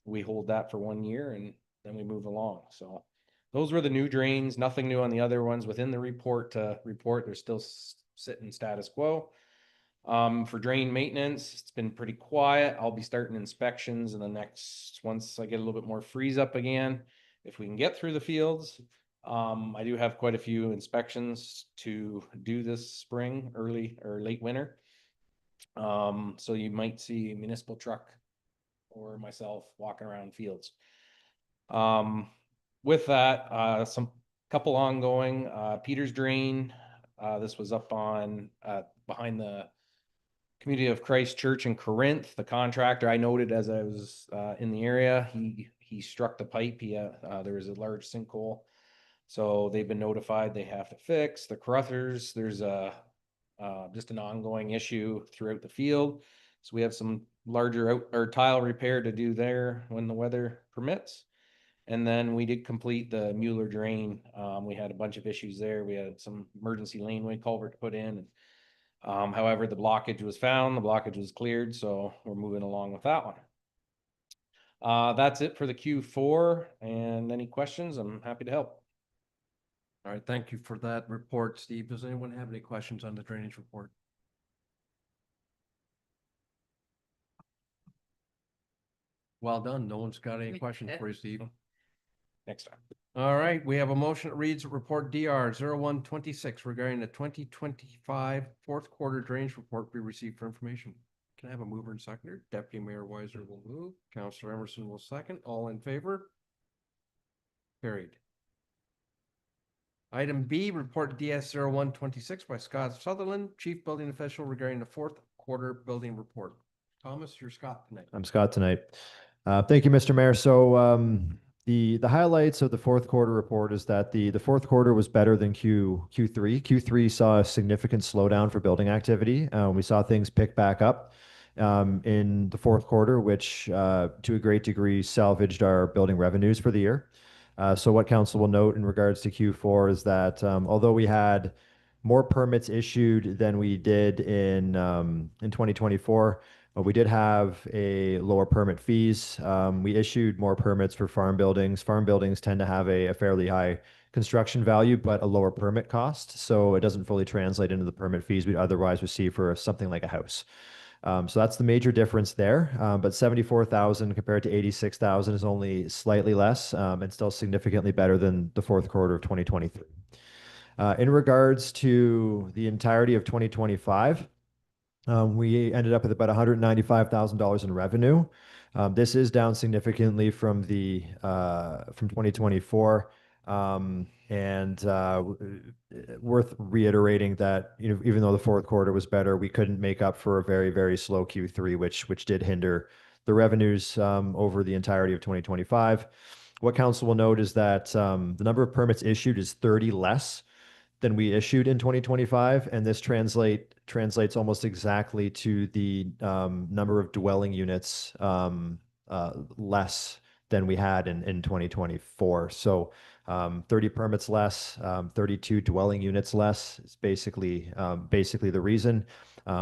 Speaker 8: We hold that for 1 year and then we move along. So those were the new drains, nothing new on the other ones within the report to report. They're still sitting status quo. For drain maintenance, it's been pretty quiet. I'll be starting inspections in the once I get a little bit more freeze up again, if we can get through the fields. I do have quite a few inspections to do this spring, early or late winter. So you might see a municipal truck or myself walking around fields. With that, some couple ongoing, Peters Drain. This was up on behind the Community of Christ Church in Corinth. The contractor I noted as I was in the area, he struck the pipe. There was a large sinkhole, so they've been notified they have to fix the Caruthers. There's just an ongoing issue throughout the field, so we have some larger tile repair to do there when the weather permits. And then we did complete the Mueller drain. We had a bunch of issues there. We had some emergency laneway culvert put in. However, the blockage was found, the blockage was cleared, so we're moving along with that one. That's it for the Q4. And any questions, I'm happy to help.
Speaker 2: All right, thank you for that report, Steve. Does anyone have any questions on the drainage report? Well done. No one's got any questions for you, Steve.
Speaker 8: Next time.
Speaker 2: All right, we have a motion that reads report DR 0126 regarding the 2025 fourth quarter drainage report we received for information. Can I have a mover and seconder? Deputy Mayor Weiser will move. Councilor Emerson will second. All in favor? Carried. Item B, report DS 0126 by Scott Sutherland, Chief Building Official regarding the fourth quarter building report. Thomas, you're Scott tonight.
Speaker 5: I'm Scott tonight. Thank you, Mr. Mayor. So The highlights of the fourth quarter report is that the fourth quarter was better than Q3. Q3 saw a significant slowdown for building activity. We saw things pick back up in the fourth quarter, which to a great degree salvaged our building revenues for the year. So what council will note in regards to Q4 is that although we had more permits issued than we did in 2024, we did have a lower permit fees. We issued more permits for farm buildings. Farm buildings tend to have a fairly high construction value, but a lower permit cost. So it doesn't fully translate into the permit fees we'd otherwise receive for something like a house. So that's the major difference there. But 74,000 compared to 86,000 is only slightly less and still significantly better than the fourth quarter of 2023. In regards to the entirety of 2025, we ended up with about $195,000 in revenue. This is down significantly from 2024. Worth reiterating that, you know, even though the fourth quarter was better, we couldn't make up for a very, very slow Q3, which did hinder the revenues over the entirety of 2025. What council will note is that the number of permits issued is 30 less than we issued in 2025, and this translates almost exactly to the number of dwelling units less than we had in 2024. So 30 permits less, 32 dwelling units less is basically the reason.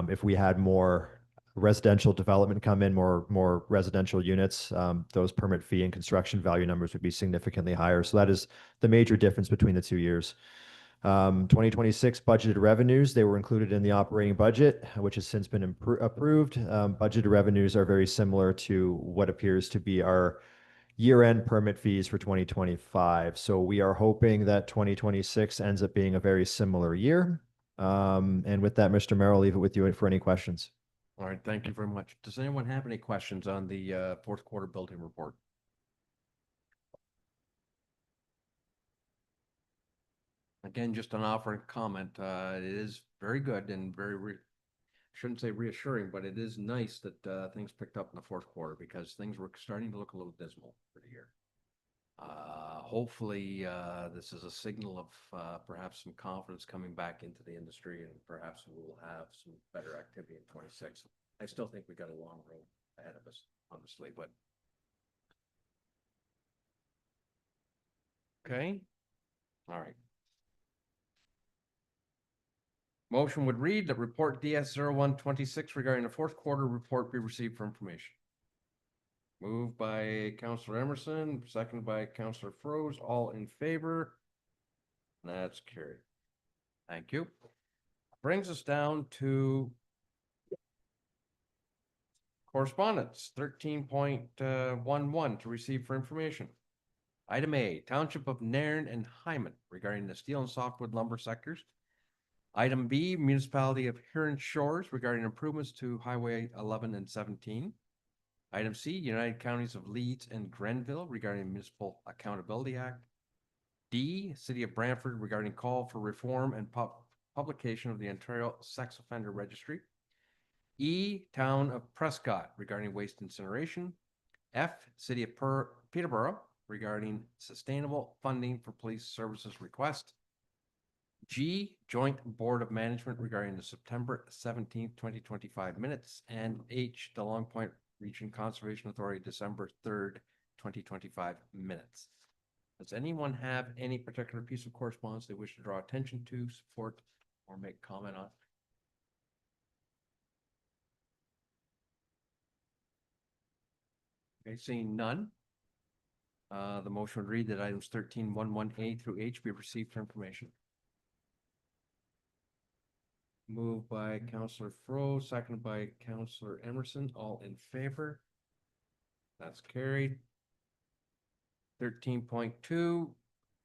Speaker 5: If we had more residential development come in, more residential units, those permit fee and construction value numbers would be significantly higher. So that is the major difference between the 2 years. 2026 budgeted revenues, they were included in the operating budget, which has since been approved. Budgeted revenues are very similar to what appears to be our year-end permit fees for 2025. So we are hoping that 2026 ends up being a very similar year. And with that, Mr. Mayor, I'll leave it with you for any questions.
Speaker 2: All right, thank you very much. Does anyone have any questions on the fourth quarter building report? Again, just an offer and comment. It is very good and shouldn't say reassuring, but it is nice that things picked up in the fourth quarter because things were starting to look a little dismal for the year. Hopefully, this is a signal of perhaps some confidence coming back into the industry, and perhaps we will have some better activity in 26. I still think we got a long road ahead of us, honestly, but. Okay. All right. Motion would read that report DS 0126 regarding the fourth quarter report be received for information. Moved by Councillor Emerson, seconded by Councillor Froese, all in favor. That's carried. Thank you. Brings us down to correspondence 13.11 to receive for information. Item A, Township of Nairn and Hyman regarding the steel and softwood lumber sectors. Item B, Municipality of Huron Shores regarding improvements to Highway 11 and 17. Item C, United Counties of Leeds and Grenville regarding Municipal Accountability Act. D, City of Brantford regarding call for reform and publication of the Ontario Sex Offender Registry. E, Town of Prescott regarding waste incineration. F, City of Peterborough regarding sustainable funding for police services request. G, Joint Board of Management regarding the September 17th, 2025 minutes. And H, the Long Point Region Conservation Authority, December 3rd, 2025 minutes. Does anyone have any particular piece of correspondence they wish to draw attention to, support, or make comment on? Okay, seeing none. The motion would read that items 13.11A through H be received for information. Moved by Councillor Froese, seconded by Councillor Emerson, all in favor. That's carried. 13.2,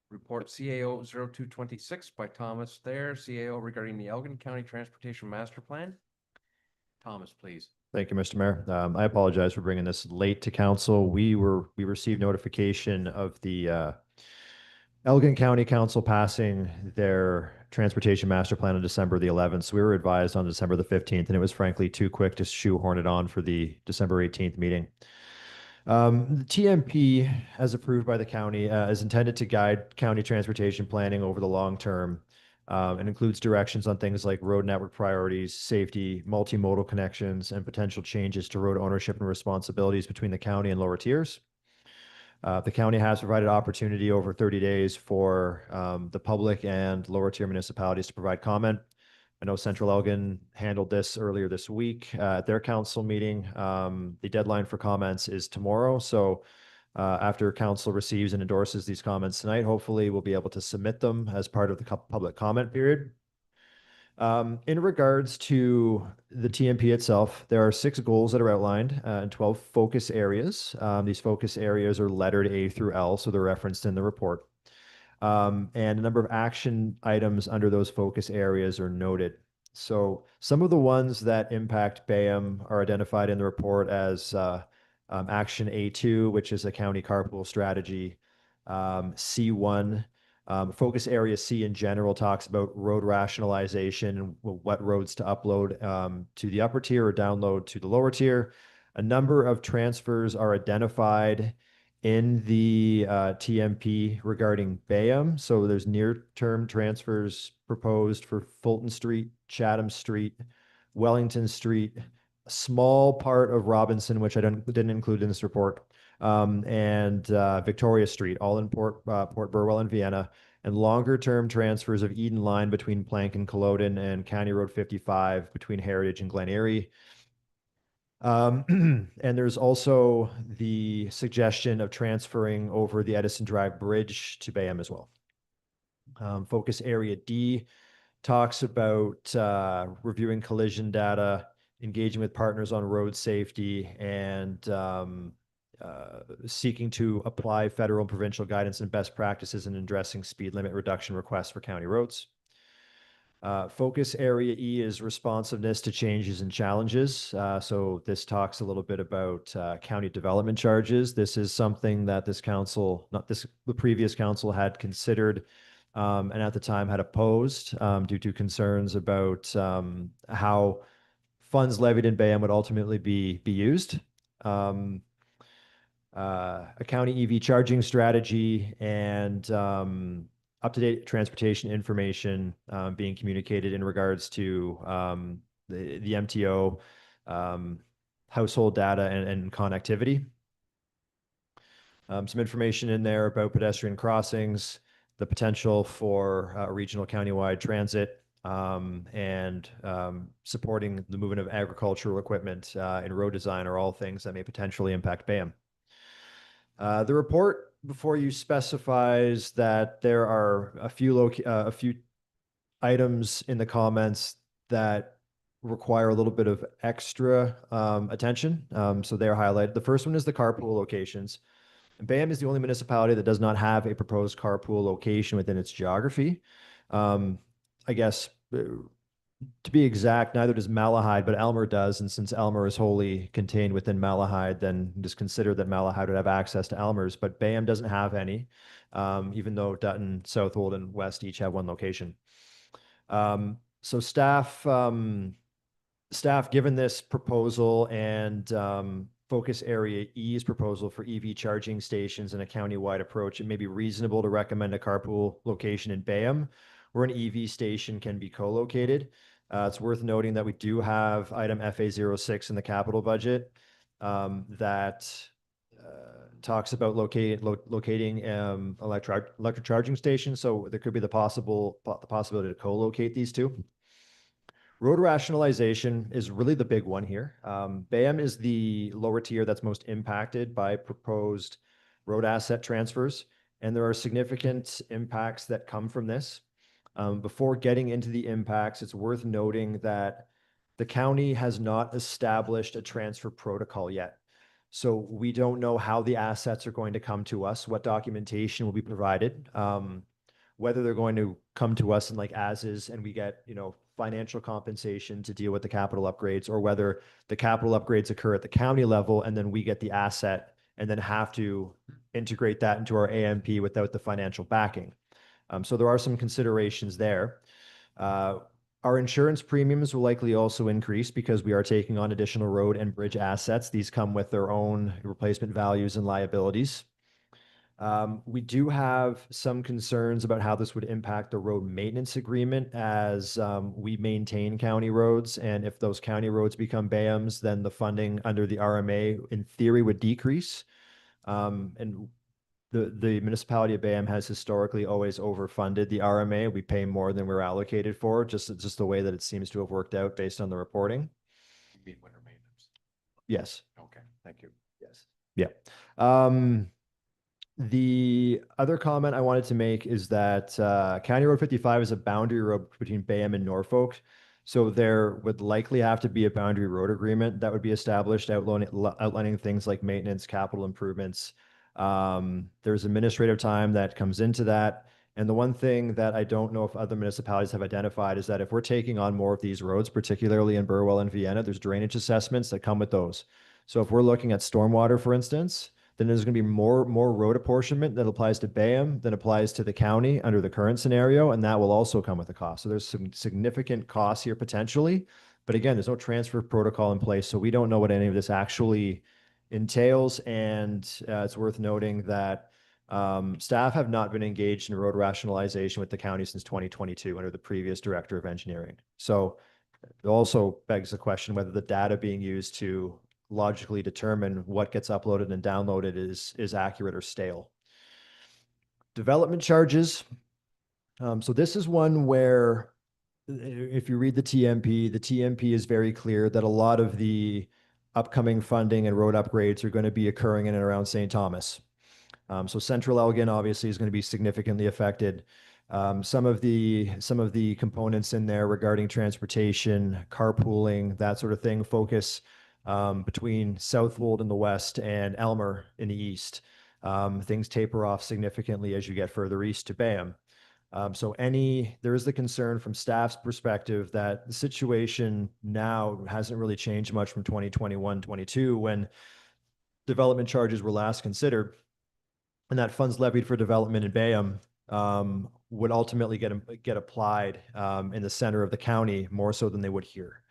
Speaker 2: report CAO 0226 by Thomas Thayer, CAO regarding the Elgin County Transportation Master Plan. Thomas, please.
Speaker 5: Thank you, Mr. Mayor. I apologize for bringing this late to council. We received notification of the Elgin County Council passing their transportation master plan on December the 11th. So we were advised on December the 15th, and it was frankly too quick to shoehorn it on for the December 18th meeting. The TMP, as approved by the county, is intended to guide county transportation planning over the long term, and includes directions on things like road network priorities, safety, multimodal connections, and potential changes to road ownership and responsibilities between the county and lower tiers. The county has provided opportunity over 30 days for the public and lower tier municipalities to provide comment. I know Central Elgin handled this earlier this week at their council meeting. The deadline for comments is tomorrow. So after council receives and endorses these comments tonight, hopefully we'll be able to submit them as part of the public comment period. In regards to the TMP itself, there are 6 goals that are outlined and 12 focus areas. These focus areas are lettered A through L, so they're referenced in the report. And a number of action items under those focus areas are noted. So some of the ones that impact Bayham are identified in the report as action A2, which is a county carpool strategy. C1, focus area C in general talks about road rationalization and what roads to upload to the upper tier or download to the lower tier. A number of transfers are identified in the TMP regarding Bayham. So there's near-term transfers proposed for Fulton Street, Chatham Street, Wellington Street, a small part of Robinson, which I didn't include in this report, and Victoria Street, all in Port Burwell and Vienna, and longer-term transfers of Eden Line between Plank and Culloden and County Road 55 between Heritage and Glen Erie. And there's also the suggestion of transferring over the Edison Drive Bridge to Bayham as well. Focus area D talks about reviewing collision data, engaging with partners on road safety, and seeking to apply federal and provincial guidance and best practices in addressing speed limit reduction requests for county roads. Focus area E is responsiveness to changes and challenges. So this talks a little bit about county development charges. This is something that this council, the previous council had considered and at the time had opposed due to concerns about how funds levied in Bayham would ultimately be used. A county EV charging strategy and up-to-date transportation information being communicated in regards to the MTO, household data, and connectivity. Some information in there about pedestrian crossings, the potential for regional countywide transit, and supporting the movement of agricultural equipment and road design are all things that may potentially impact Bayham. The report before you specifies that there are a few items in the comments that require a little bit of extra attention. So they're highlighted. The first one is the carpool locations. Bayham is the only municipality that does not have a proposed carpool location within its geography. I guess to be exact, neither does Malahide, but Elmer does. And since Elmer is wholly contained within Malahide, then just consider that Malahide would have access to Elmer's, but Bayham doesn't have any, even though Dutton, Southold, and West each have one location. So staff, given this proposal and focus area E's proposal for EV charging stations and a countywide approach, it may be reasonable to recommend a carpool location in Bayham where an EV station can be co-located. It's worth noting that we do have item FA06 in the capital budget that talks about locating electric charging stations. So there could be the possibility to co-locate these two. Road rationalization is really the big one here. Bayham is the lower tier that's most impacted by proposed road asset transfers, and there are significant impacts that come from this. Before getting into the impacts, it's worth noting that the county has not established a transfer protocol yet. So we don't know how the assets are going to come to us, what documentation will be provided, whether they're going to come to us in like as is and we get, financial compensation to deal with the capital upgrades, or whether the capital upgrades occur at the county level and then we get the asset and then have to integrate that into our AMP without the financial backing. So there are some considerations there. Our insurance premiums will likely also increase because we are taking on additional road and bridge assets. These come with their own replacement values and liabilities. We do have some concerns about how this would impact the road maintenance agreement as we maintain county roads. And if those county roads become BAMs, then the funding under the RMA in theory would decrease. And the municipality of Bayham has historically always overfunded the RMA. We pay more than we're allocated for, just the way that it seems to have worked out based on the reporting.
Speaker 2: You mean winter maintenance?
Speaker 5: Yes.
Speaker 2: Okay, thank you.
Speaker 5: Yes. Yeah. The other comment I wanted to make is that County Road 55 is a boundary road between Bayham and Norfolk. So there would likely have to be a boundary road agreement that would be established outlining things like maintenance, capital improvements. There's administrative time that comes into that. And the one thing that I don't know if other municipalities have identified is that if we're taking on more of these roads, particularly in Burwell and Vienna, there's drainage assessments that come with those. So if we're looking at stormwater, for instance, then there's going to be more road apportionment that applies to Bayham than applies to the county under the current scenario, and that will also come with a cost. So there's some significant costs here potentially, but again, there's no transfer protocol in place, so we don't know what any of this actually entails. And it's worth noting that staff have not been engaged in road rationalization with the county since 2022 under the previous director of engineering. So it also begs the question whether the data being used to logically determine what gets uploaded and downloaded is accurate or stale. Development charges. So this is one where if you read the TMP is very clear that a lot of the upcoming funding and road upgrades are going to be occurring in and around St. Thomas. So Central Elgin obviously is going to be significantly affected. Some of the components in there regarding transportation, carpooling, that sort of thing, focus between Southwold in the west and Elmer in the east. Things taper off significantly as you get further east to Bayham. There is the concern from staff's perspective that the situation now hasn't really changed much from 2021, 22 when development charges were last considered, and that funds levied for development in Bayham would ultimately get applied in the center of the county more so than they would here.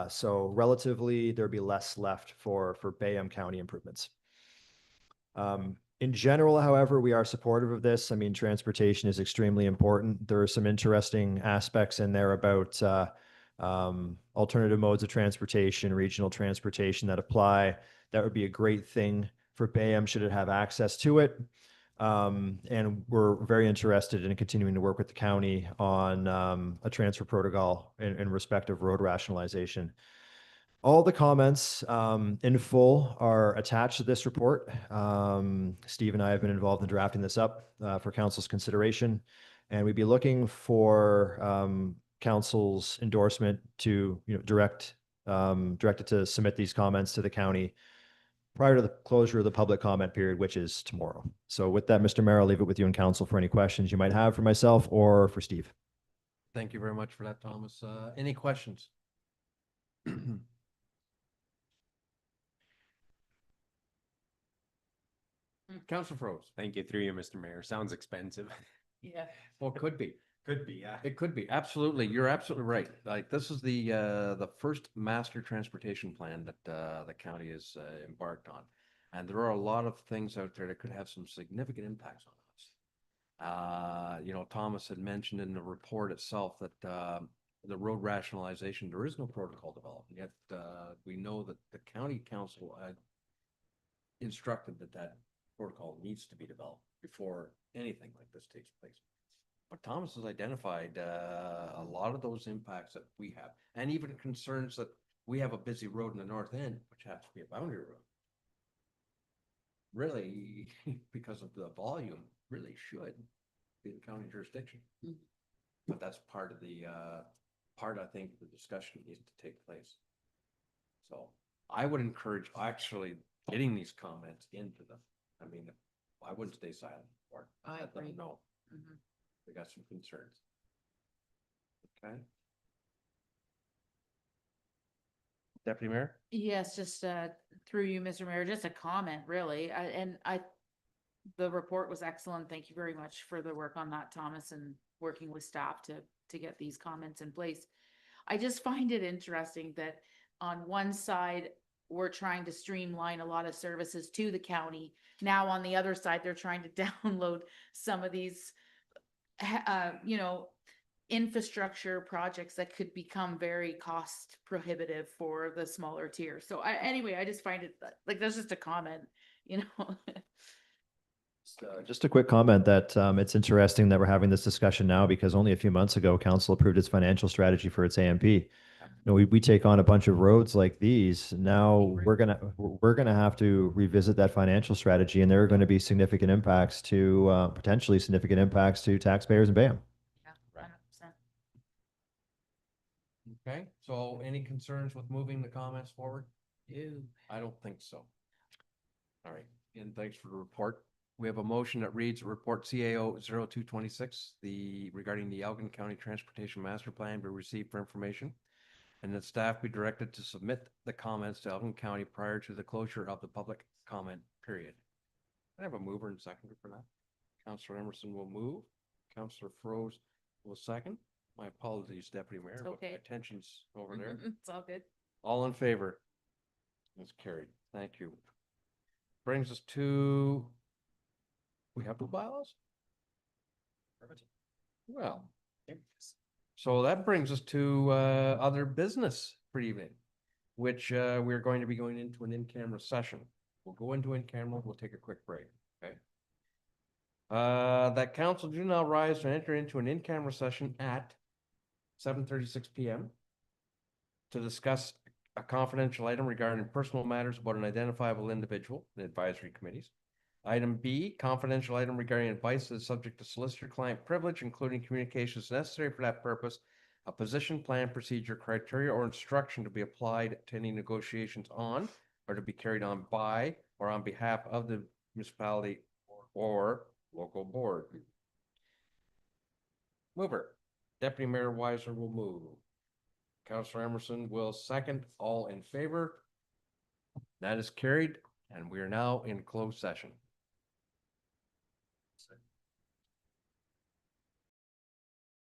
Speaker 5: So relatively, there'd be less left for Bayham County improvements. In general, however, we are supportive of this. I mean, transportation is extremely important. There are some interesting aspects in there about alternative modes of transportation, regional transportation that apply. That would be a great thing for Bayham should it have access to it. And we're very interested in continuing to work with the county on a transfer protocol in respect of road rationalization. All the comments in full are attached to this report. Steve and I have been involved in drafting this up for council's consideration, and we'd be looking for council's endorsement to direct it to submit these comments to the county prior to the closure of the public comment period, which is tomorrow. So with that, Mr. Mayor, I'll leave it with you and council for any questions you might have for myself or for Steve.
Speaker 2: Thank you very much for that, Thomas. Any questions? Councilor Froese.
Speaker 7: Thank you through you, Mr. Mayor. Sounds expensive.
Speaker 1: Yeah.
Speaker 2: Well, it could be.
Speaker 7: Could be, yeah.
Speaker 2: It could be. Absolutely. You're absolutely right. Like this is the first master transportation plan that the county is embarked on. And there are a lot of things out there that could have some significant impacts on us. Thomas had mentioned in the report itself that the road rationalization, there is no protocol developed. Yet we know that the county council instructed that protocol needs to be developed before anything like this takes place. But Thomas has identified a lot of those impacts that we have, and even concerns that we have a busy road in the north end, which has to be a boundary road. Really, because of the volume, really should be the county jurisdiction.
Speaker 1: Mhm.
Speaker 2: But that's part of the I think the discussion needs to take place. So I would encourage actually getting these comments into them. I mean, I wouldn't stay silent or
Speaker 1: I
Speaker 2: let them
Speaker 1: agree.
Speaker 2: know.
Speaker 1: Mhm.
Speaker 2: We got some concerns. Okay. Deputy Mayor?
Speaker 1: Yes, just through you, Mr. Mayor, just a comment, really. the report was excellent. Thank you very much for the work on that, Thomas, and working with staff to get these comments in place. I just find it interesting that on one side, we're trying to streamline a lot of services to the county. Now, on the other side, they're trying to download some of these, you know, infrastructure projects that could become very cost prohibitive for the smaller tier. So anyway, I just find it like, that's just a comment, you know?
Speaker 5: Just a quick comment that it's interesting that we're having this discussion now because only a few months ago, council approved its financial strategy for its AMP. You know, we take on a bunch of roads like these. Now we're gonna have to revisit that financial strategy, and there are going to be significant impacts to potentially significant impacts to taxpayers in Bayham.
Speaker 1: Yeah, 100%.
Speaker 2: Okay, so any concerns with moving the comments forward?
Speaker 1: Ew.
Speaker 2: I don't think so. All right, and thanks for the report. We have a motion that reads report CAO 0226, regarding the Elgin County Transportation Master Plan be received for information. And that staff be directed to submit the comments to Elgin County prior to the closure of the public comment period. I have a mover and seconder for that. Councillor Emerson will move. Councillor Froze will second. My apologies, Deputy Mayor, but my
Speaker 1: okay.
Speaker 2: attention's over there.
Speaker 1: It's all good.
Speaker 2: All in favor? That's carried. Thank you. Brings us to, we have the bylaws? Well, so that brings us to other business for evening, which we're going to be going into an in-camera session. We'll go into in-camera, we'll take a quick break, okay? That council do now rise to enter into an in-camera session at 7:36 PM to discuss a confidential item regarding personal matters about an identifiable individual in advisory committees. Item B, confidential item regarding advice that is subject to solicitor-client privilege, including communications necessary for that purpose, a position, plan, procedure, criteria, or instruction to be applied to any negotiations on or to be carried on by or on behalf of the municipality or local board. Mover. Deputy Mayor Weiser will move. Councillor Emerson will second. All in favor? That is carried, and we are now in closed session.